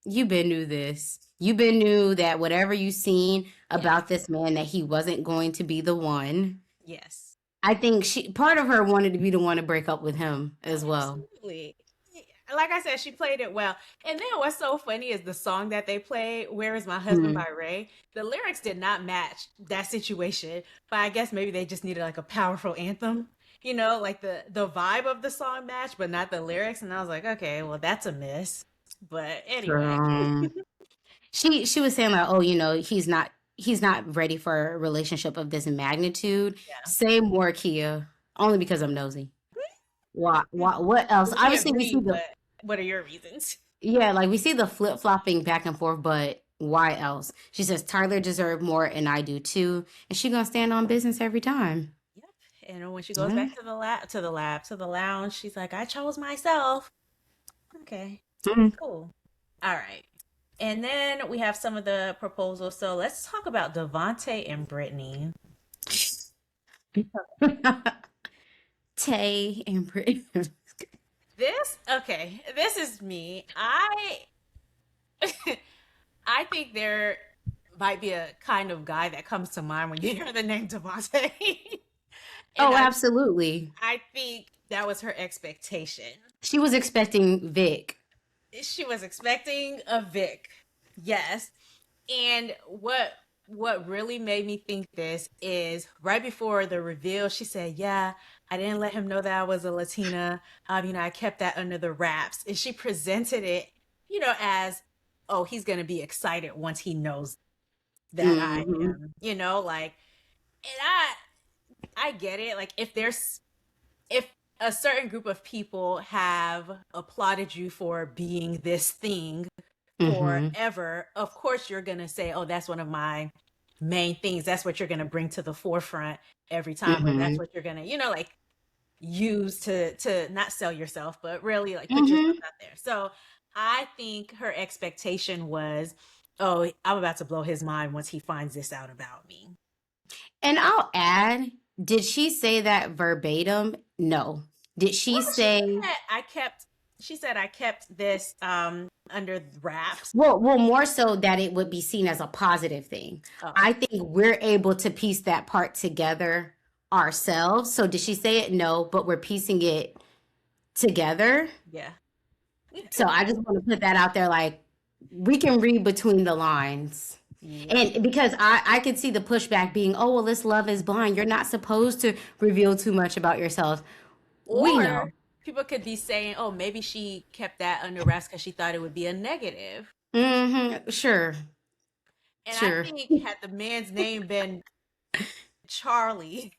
you been knew this. You been knew that whatever you seen Yes. about this man, that he wasn't going to be the one. Yes. I think part of her wanted to be the one to break up with him Oh, as well. absolutely. Like I said, she played it well. And then what's so funny is the song that they played, "Where Is My Husband" Mm. by Ray. The lyrics did not match that situation, but I guess maybe they just needed like a powerful anthem. Like the vibe of the song matched, but not the lyrics. And I was like, okay, well, that's a miss. But anyway, Girl. She was saying like, oh, he's not ready for a relationship of this magnitude. yeah. Say more, Kia. Only because I'm nosy. What else? We Obviously, we see agree, the but what are your reasons? yeah, like we see the flip flopping back and forth, but why else? She says Tyler deserved more, and I do too, and she gonna stand on business every time. Yep. And when she goes Mhm. back to the lounge, she's like, "I chose myself." Okay, Mhm. cool. All right. And then we have some of the proposals. So let's talk about Devonte and Brittany. Tay and Brittany. This is me. I think there might be a kind of guy that comes to mind when you hear the name Devonte. And Oh, I absolutely. I think that was her expectation. She was expecting Vic. She was expecting a Vic. Yes. And what really made me think this is right before the reveal, she said, "Yeah, I didn't let him know that I was a Latina. I kept that under the wraps." And she presented it, as, "Oh, he's gonna be excited once he knows that I Hmm. am," like, and I get it. Like if a certain group of people have applauded you for being this thing Hmm. forever, of course you're going to say, "Oh, that's one of my main things. That's what you're going to bring to the forefront every time, or that's Hmm. what you're going to, like use to not sell yourself, but really like put yourself Hmm. out there." So, I think her expectation was, "Oh, I'm about to blow his mind once he finds this out about me." And I'll add, did she say that verbatim? No. Did Well, she say? she said I kept this under wraps. Well, more so that it would be seen as a positive thing. Oh, I think we're able to piece that part together ourselves. So did she say it? No, but we're piecing it together. yeah. So I just want to put that out there. Like, we can read between the lines. Yep. And because I could see the pushback being, oh, well, this Love is Blind. You're not supposed to reveal too much about yourself. We Or know. people could be saying, oh, maybe she kept that under wraps because she thought it would be a negative. Sure. And I Sure. think had the man's name been Charlie,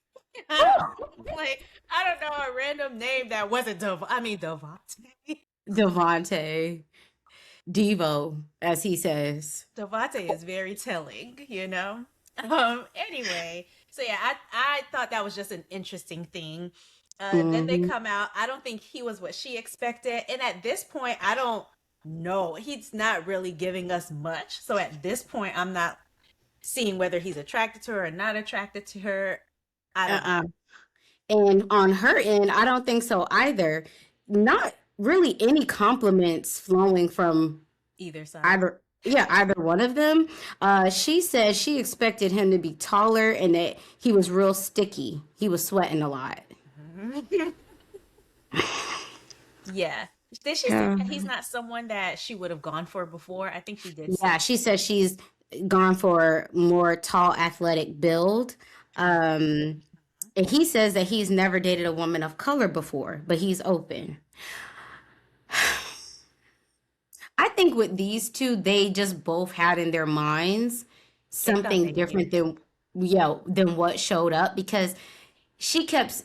like I don't know, a random name that wasn't Devontae. Devontae. Devo, as he says. Devontae is very telling, you know. Anyway, so yeah, I thought that was just an interesting thing. Then they Hmm. come out. I don't think he was what she expected, and at this point, I don't know. He's not really giving us much. So at this point, I'm not seeing whether he's attracted to her or not attracted to her. I don't know Uh-uh. And on her end, I don't think so either. Not really any compliments flowing from either side. either, yeah, either one of them. She said she expected him to be taller and that he was real sticky. He was sweating a lot. Yeah. Did she say Yeah. that he's not someone that she would have gone for before? I think she did say Yeah, she said she's gone for more tall, athletic build. Um, and he says that he's never dated a woman of color before, but he's open. I think with these two, they just both had in their minds they thought something they knew. different than, than what showed up, because he kept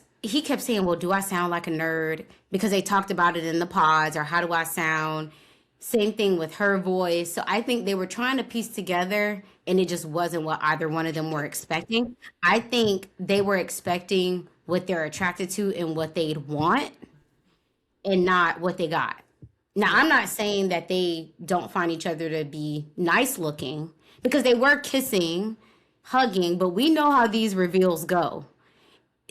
saying, well, do I sound like a nerd? Because they talked about it in the pods, or how do I sound? Same thing with her voice. So I think they were trying to piece together, and it just wasn't what either one of them were expecting. I think they were expecting what they're attracted to and what they'd want, and not what they got. Now, Yeah. I'm not saying that they don't find each other to be nice looking, because they were kissing, hugging, but we know how these reveals go.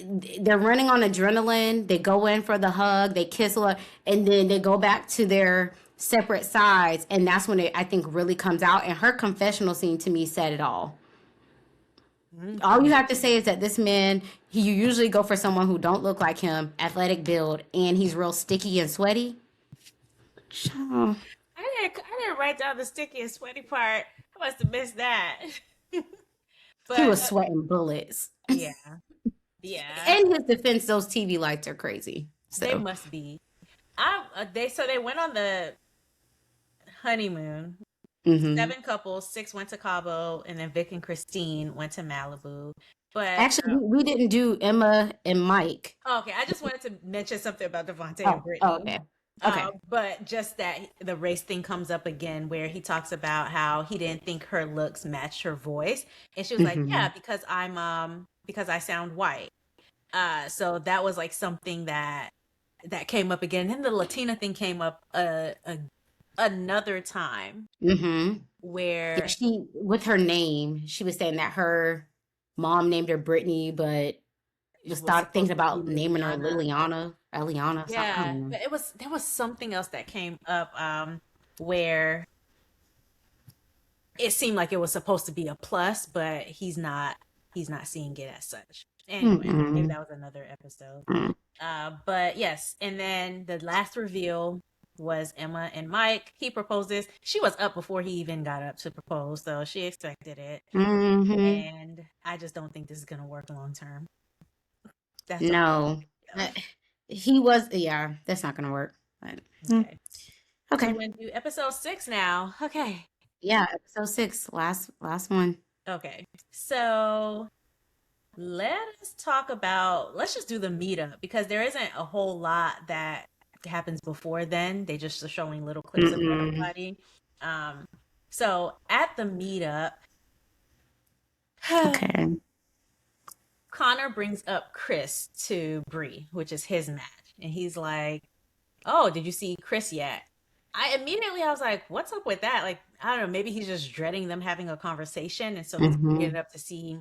They're running on adrenaline. They go in for the hug, they kiss a lot, and then they go back to their separate sides. And that's when it, I think, really comes out. And her confessional scene to me said it all. All you Mhm. have to say is that this man, he you usually go for someone who don't look like him, athletic build, and he's real sticky and sweaty. Child. I didn't write down the sticky and sweaty part. I must have missed that. He But was sweating bullets. yeah, yeah, In his defense, those TV lights are crazy. they So, must be. They went on the honeymoon. hmm, 7 couples, 6 went to Cabo, and then Vic and Christine went to Malibu. But actually, we didn't do Emma and Mike. okay, I just wanted to mention something about Devontae and Oh, Brittany. okay. Okay. But just that the race thing comes up again, where he talks about how he didn't think her looks matched her voice, and she was like, "Yeah, Hmm. because I sound white." So that was like something that came up again. And then the Latina thing came up another time Hmm. Yeah, where she, with her name, she was saying that her mom named her Brittany, but it was was thought thinking supposed to be about naming her Liliana. Liliana, Eliana, something. I Yeah, don't know. but there was something else that came up where it seemed like it was supposed to be a plus, but he's not seeing it as such. Anyway, maybe Mm-mm. that was another episode. But yes, and then the last reveal was Emma and Mike. He proposes. She was up before he even got up to propose, so she expected it. Hmm. And I just don't think this is gonna work long term. That's all No. I Uh, have. He was, yeah, that's not gonna work. But, Okay. So okay. we're gonna do episode 6 now. Okay. Yeah, episode 6, last one. Okay. So let us talk about, let's just do the meetup because there isn't a whole lot that happens before then. They just are showing little clips of Mm-mm. everybody. Um, so at the meetup, Okay. Connor brings up Chris to Bree, which is his match. And he's like, "Oh, did you see Chris yet?" I was like, "What's up with that?" Like, I don't know, maybe he's just dreading them having a conversation. And so he's bringing Hmm. it up to see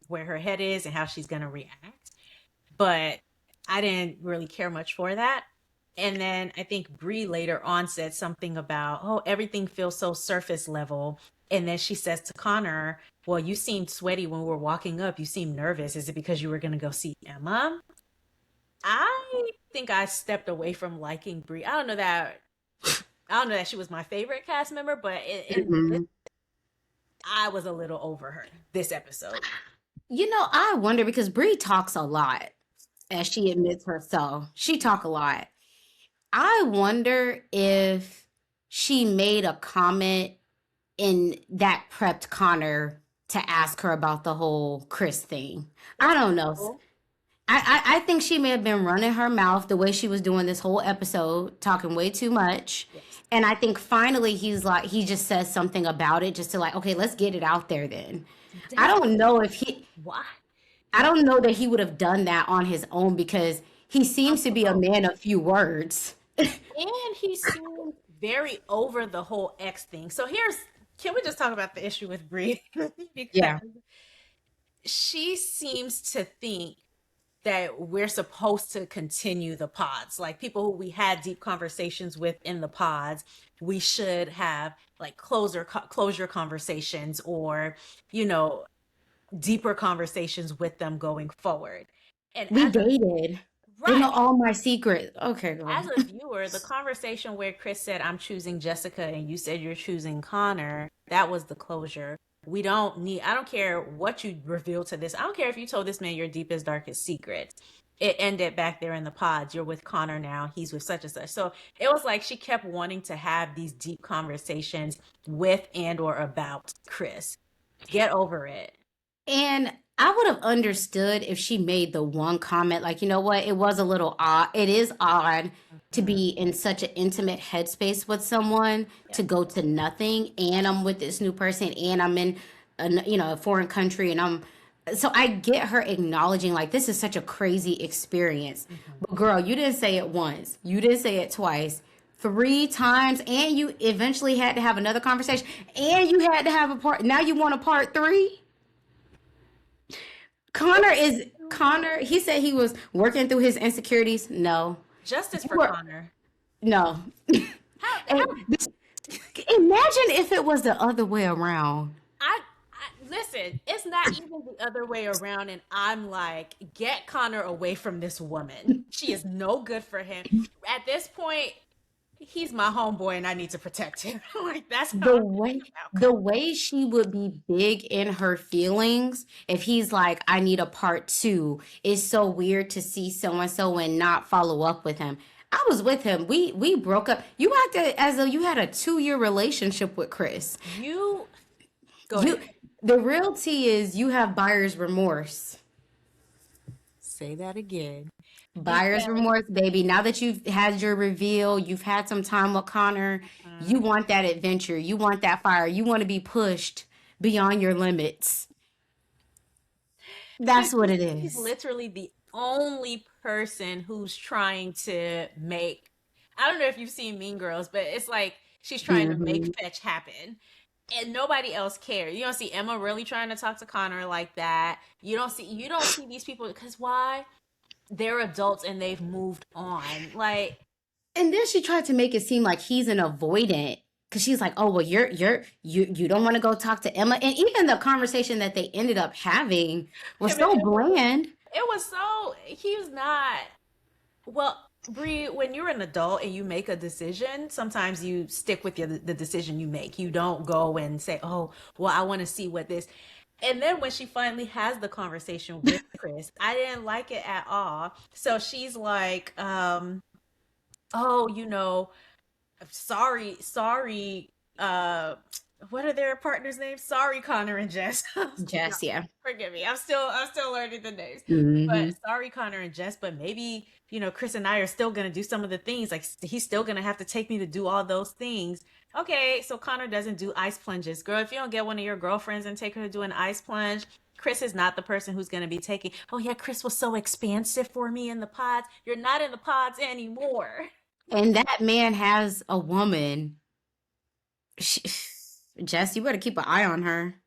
where her head is and how she's going to react. But I didn't really care much for that. And then I think Bree later on said something about, oh, everything feels so surface level. And then she says to Connor, well, you seemed sweaty when we were walking up. You seemed nervous. Is it because you were going to go see Emma? I think I stepped away from liking Bree. I don't know that. I don't know that she was my favorite cast member, but Mhm. I was a little over her this episode. I wonder because Brie talks a lot, as she admits herself. She talk a lot. I wonder if she made a comment in that prepped Connor to ask her about the whole Chris thing. I It's don't know. possible. I think she may have been running her mouth the way she was doing this whole episode, talking way too much. Yes. And I think finally he just says something about it just to like, okay, let's get it out there then. I That's don't know if he, why. I don't know that he would have done that on his own because he seems to be a man of few words. And he seemed very over the whole X thing. So can we just talk about the issue with Brie? Because Yeah. she seems to think that we're supposed to continue the pods. Like people who we had deep conversations with in the pods, we should have like closure conversations or, you know, deeper conversations with them going forward. And We dated. They know right, all my secrets. Okay, as girl. a viewer, the conversation where Chris said, I'm choosing Jessica and you said you're choosing Connor, that was the closure. I don't care what you reveal to this. I don't care if you told this man your deepest, darkest secrets. It ended back there in the pods. You're with Connor now. He's with such and such. So it was like she kept wanting to have these deep conversations with and or about Chris. Get over it. And I would have understood if she made the one comment, like, you know what, it was a little odd. It is odd to Mhm. be in such an intimate headspace with someone Yeah. to go to nothing, and I'm with this new person, and I'm in, a foreign country, and so I get her acknowledging like this is such a crazy experience. Mhm. But girl, you didn't say it once, you didn't say it twice. Three times, and you eventually had to have another conversation, and you had to have a part. Now you want a part three? Connor. He said he was working through his insecurities. No, Justice you for were Connor. no. How And imagine if it was the other way around. I listen, it's not even the other way around, and I'm like, get Connor away from this woman. She is no good for him. At this point, he's my homeboy, and I need to protect him. Like that's how The I'm way feeling about the Connor. way she would be big in her feelings if he's like, I need a part two, is so weird to see so and so and not follow up with him. I was with him. We broke up. You acted as though you had a 2 year relationship with Chris. You go You ahead. the real tea is you have buyer's remorse. Say that again. Buyer's Because remorse, baby. Now that you've had your reveal, you've had some time with Connor, you mhm, want that adventure. You want that fire. You want to be pushed beyond your limits. she, That's what it she's is. literally the only person who's trying to make. I don't know if you've seen Mean Girls, but it's like she's trying to make Hmm. fetch happen. And nobody else cares. You don't see Emma really trying to talk to Connor like that. You don't see these people because why? They're adults and they've moved on. Like And then she tried to make it seem like he's an avoidant because she's like, "Oh well, you don't want to go talk to Emma." And even the conversation that they ended up having was him and so Emma, bland. it was so he was not well. Bree, when you're an adult and you make a decision, sometimes you stick with the decision you make. You don't go and say, "Oh, well, I want to see what this." And then when she finally has the conversation with Chris, I didn't like it at all. So she's like, "Oh, sorry, uh what are their partners' names? Sorry, Connor and Jess. No, Jess, yeah. forgive me. I'm still learning the names. But Hmm. sorry, Connor and Jess, but maybe, Chris and I are still gonna do some of the things. Like he's still gonna have to take me to do all those things. Okay, so Connor doesn't do ice plunges. Girl, if you don't get one of your girlfriends and take her to do an ice plunge, Chris is not the person who's gonna be taking, oh yeah, Chris was so expansive for me in the pods. You're not in the pods anymore. And that man has a woman. She, Jess, you better keep an eye on her.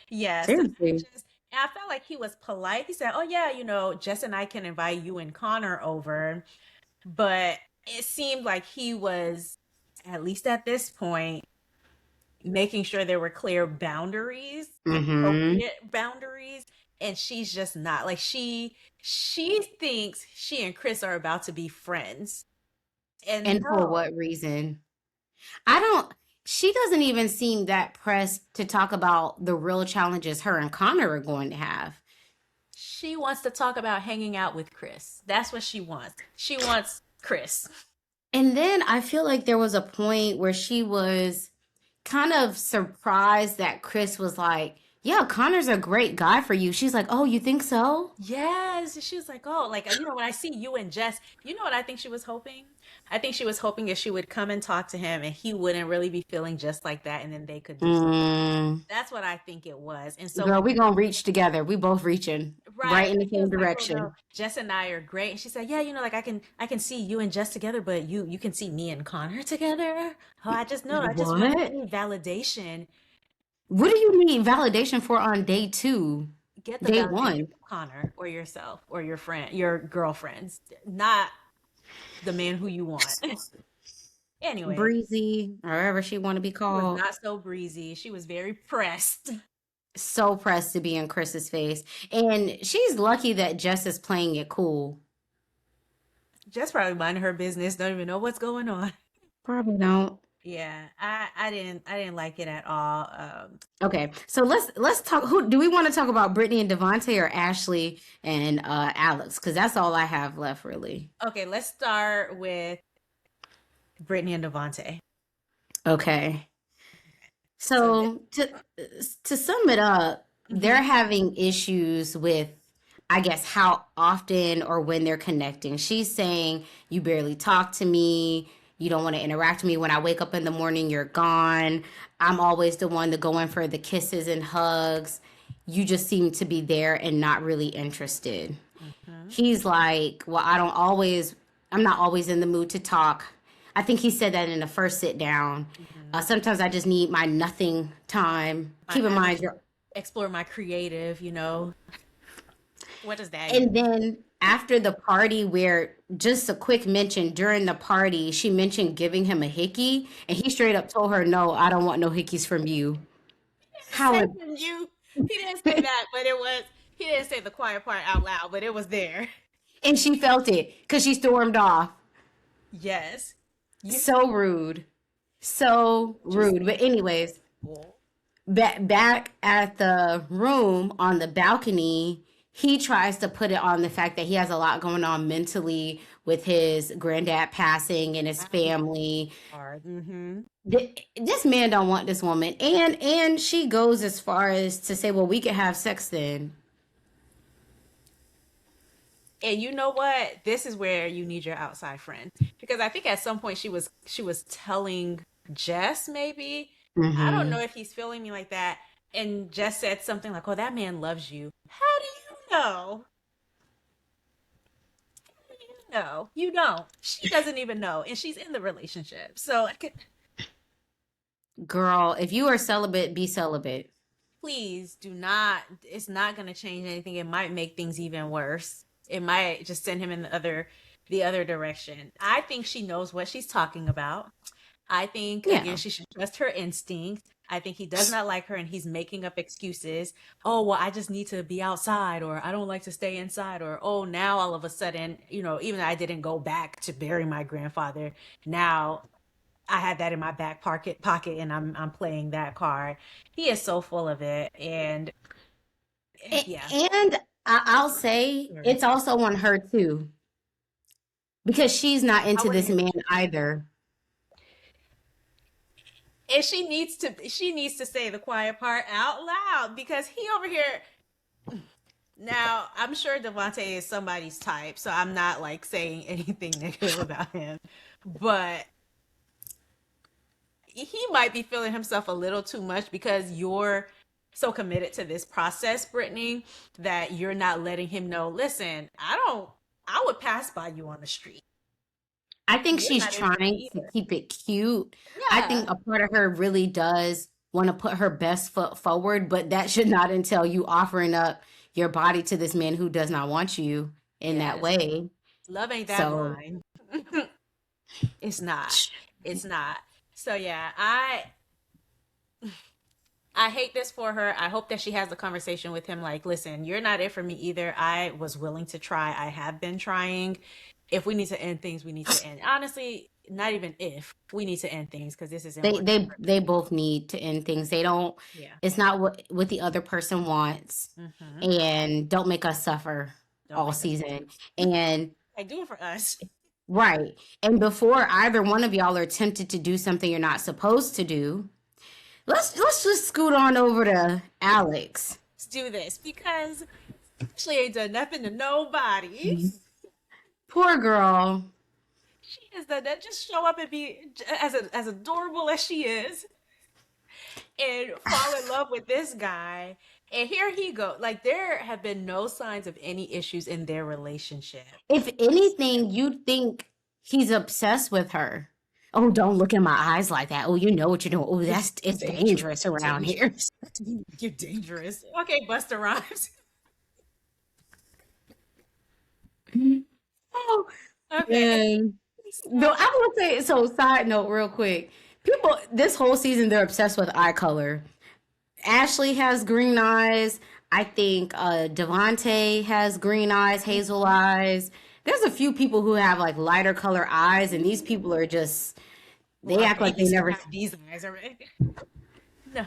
Yeah, so Seriously. just and I felt like he was polite. He said, "Oh yeah, Jess and I can invite you and Connor over." But it seemed like he was, at least at this point, making sure there were clear boundaries and Hmm. appropriate boundaries. And she's just not like she thinks she and Chris are about to be friends. And And for no, what reason? I don't, she doesn't even seem that pressed to talk about the real challenges her and Connor are going to have. she wants to talk about hanging out with Chris. That's what she wants. She wants Chris. And then I feel like there was a point where she was kind of surprised that Chris was like, yeah, Connor's a great guy for you. She's like, oh, you think so? Yes, she was like, oh, like when I see you and Jess, you know what I think she was hoping? I think she was hoping if she would come and talk to him and he wouldn't really be feeling just like that, and then they could do something. Mm, That's what I think it was. And so girl, when we gonna reach together. We both reaching right, right in when the he same was like, "Oh no, direction. Jess and I are great," and she said, "Yeah, like I can see you and Jess together, but you can see me and Connor together." Oh, I just know. I just want I What? need validation. What do you need validation for on day two? Get the Day validation one? from Connor or yourself or your friend, your girlfriends, not the man who you want. Anyway, Breezy, or whatever she want to be she was called. not so breezy. She was very pressed. So pressed to be in Chris's face. And she's lucky that Jess is playing it cool. Just probably minding her business, don't even know what's going on. Probably don't. Yeah, I didn't like it at all. Okay, so let's talk. Who do we want to talk about? Brittany and Devontae or Ashley and Alex? Because that's all I have left, really. Okay, let's start with Brittany and Devontae. Okay, So this, so to sum it up, they're mhm. having issues with, I guess, how often or when they're connecting. She's saying, you barely talk to me. You don't want to interact with me. When I wake up in the morning, you're gone. I'm always the one to go in for the kisses and hugs. You just seem to be there and not really interested. Mhm. He's like, well, I'm not always in the mood to talk. I think he said that in the first sit down. Mhm. Sometimes I just need my nothing time. I, Keep in I need mind, to explore my creative. What does that and even mean? then after the party, where just a quick mention during the party, she mentioned giving him a hickey, and he straight up told her, no, I don't want no hickeys from you. How? Say from you. He didn't say that, but he didn't say the quiet part out loud, but it was there. And she felt it because she stormed off. Yes. You So rude. So just rude. But, anyways, well, back at the room on the balcony, he tries to put it on the fact that he has a lot going on mentally with his granddad passing and his family. hard. Mm-hmm. This man don't want this woman, and she goes as far as to say, well, we could have sex then. And you know what? This is where you need your outside friend, because I think at some point she was telling Jess, maybe, I don't know Hmm. if he's feeling me like that, and Jess said something like, "Oh, that man loves you." How do you know? How do you know? You don't. She doesn't even know, and she's in the relationship. So I could Girl, if you are celibate, be celibate. please do not. It's not going to change anything. It might make things even worse. It might just send him in the other direction. I think she knows what she's talking about. I think again Yeah. she should trust her instinct. I think he does not like her and he's making up excuses. Oh, well, I just need to be outside, or I don't like to stay inside, or oh, now all of a sudden, even though I didn't go back to bury my grandfather, now I had that in my back pocket and I'm playing that card. He is so full of it, and yeah. And I'll say Sorry. it's also on her too, because she's not I into wouldn't this hear man either. and she needs to say the quiet part out loud because he over here. Now, I'm sure Devontae is somebody's type, so I'm not like saying anything negative about him. But he might be feeling himself a little too much because you're so committed to this process, Brittany, that you're not letting him know, listen, I would pass by you on the street. I think You're she's not in for me trying to either. keep it cute. I Yeah. think a part of her really does want to put her best foot forward, but that should not entail you offering up your body to this man who does not want you in that Yes. way. Love ain't that So, blind. It's not. It's not. So yeah, I hate this for her. I hope that she has a conversation with him like, listen, you're not it for me either. I was willing to try. I have been trying. If we need to end things, we need to end. Honestly, not even if we need to end things because this isn't They working they for they me. both need to end things. They don't. Yeah. It's not what the other person wants, Mm-hmm. and don't make us suffer Don't all make us. season. And Like, do it for us. right. And before either one of y'all are tempted to do something you're not supposed to do, let's just scoot on over to Alex. Let's do this because Ashley ain't done nothing to nobody. Poor girl. She has done that. Just show up and be as adorable as she is, and fall in love with this guy. And here he go. Like there have been no signs of any issues in their relationship. If anything, you'd think he's obsessed with her. Oh, don't look in my eyes like that. Oh, you know what you're doing. Oh, it's dangerous around here. You're dangerous. Okay, Busta Rhymes. Oh, Okay. man. No, I will say so. Side note, real quick. People, this whole season, they're obsessed with eye color. Ashley has green eyes. I think Devontae has green eyes, hazel eyes. There's a few people who have like lighter color eyes, and these people are just, Well, they our act like they babies don't never. have these eyes already. No.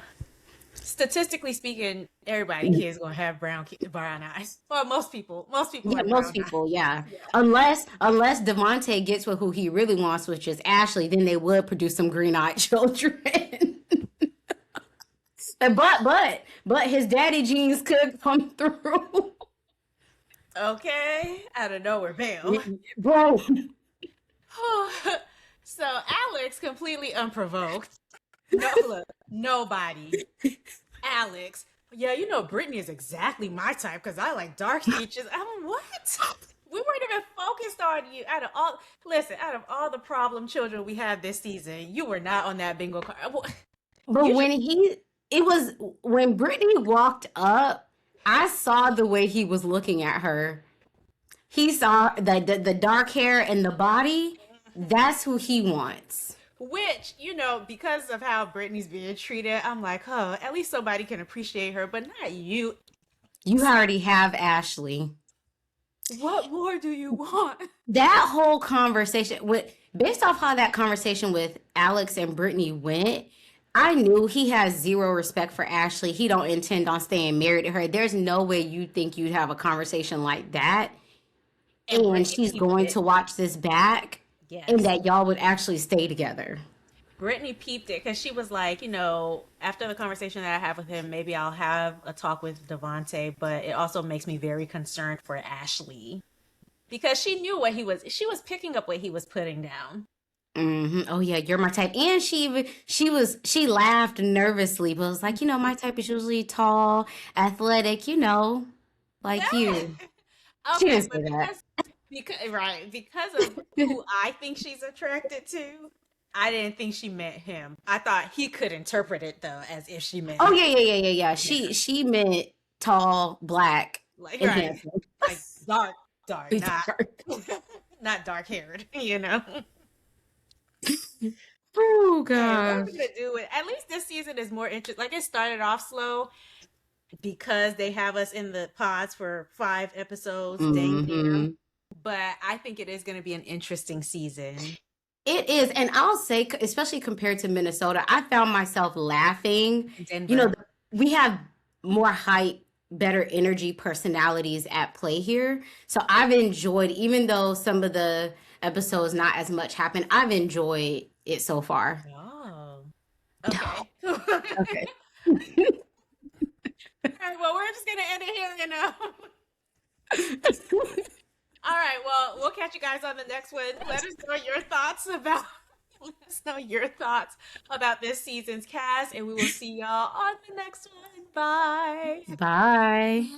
Statistically speaking, everybody kids gonna have brown eyes. Well, most people Yeah, have most brown eyes. people, yeah. Unless Devontae gets with who he really wants, which is Ashley, then they would produce some green-eyed children. But his daddy genes could come through. Okay, out of nowhere, bam. Bro. So Alex, completely unprovoked. No, look, nobody. Alex, yeah, you know, Brittany is exactly my type because I like dark features. I'm what? We weren't even focused on you. Out of all the problem children we have this season, you were not on that bingo card. But You should. when Brittany walked up, I saw the way he was looking at her. He saw the dark hair and the body. That's who he wants. Which, you know, because of how Brittany's being treated, I'm like, huh, at least somebody can appreciate her, but not you. You already have Ashley. What more do you want? That whole conversation with based off how that conversation with Alex and Brittany went, I knew he has zero respect for Ashley. He don't intend on staying married to her. There's no way you think you'd have a conversation like that. And And Brittany she's peeped going it. to watch this back and Yes. that y'all would actually stay together. Brittany peeped it because she was like, you know, after the conversation that I have with him, maybe I'll have a talk with Devontae, but it also makes me very concerned for Ashley because she knew she was picking up what he was putting down. Oh yeah, you're my type. And she laughed nervously, but was like, my type is usually tall, athletic, like you. She Okay, didn't but say that. because of who I think she's attracted to, I didn't think she meant him. I thought he could interpret it though as if she meant Oh him. yeah. Yeah. She meant tall, black, Like and right. handsome. Like dark, not dark haired, you know. Oh Okay, what are we gosh. gonna do with at least this season is more interesting. Like it started off slow because they have us in the pods for 5 episodes, dang near. hmm But I think it is gonna be an interesting season. It is, and I'll say, especially compared to Minnesota, I found myself laughing. You know, Denver. we have more hype, better energy, personalities at play here. So I've enjoyed, even though some of the episodes not as much happen, I've enjoyed it so far. Oh. Okay. All Okay. right, well, we're just gonna end it here, you know. All right, well, we'll catch you guys on the next one. Let us know your thoughts about let us know your thoughts about this season's cast, and we will see y'all on the next one. Bye. Bye.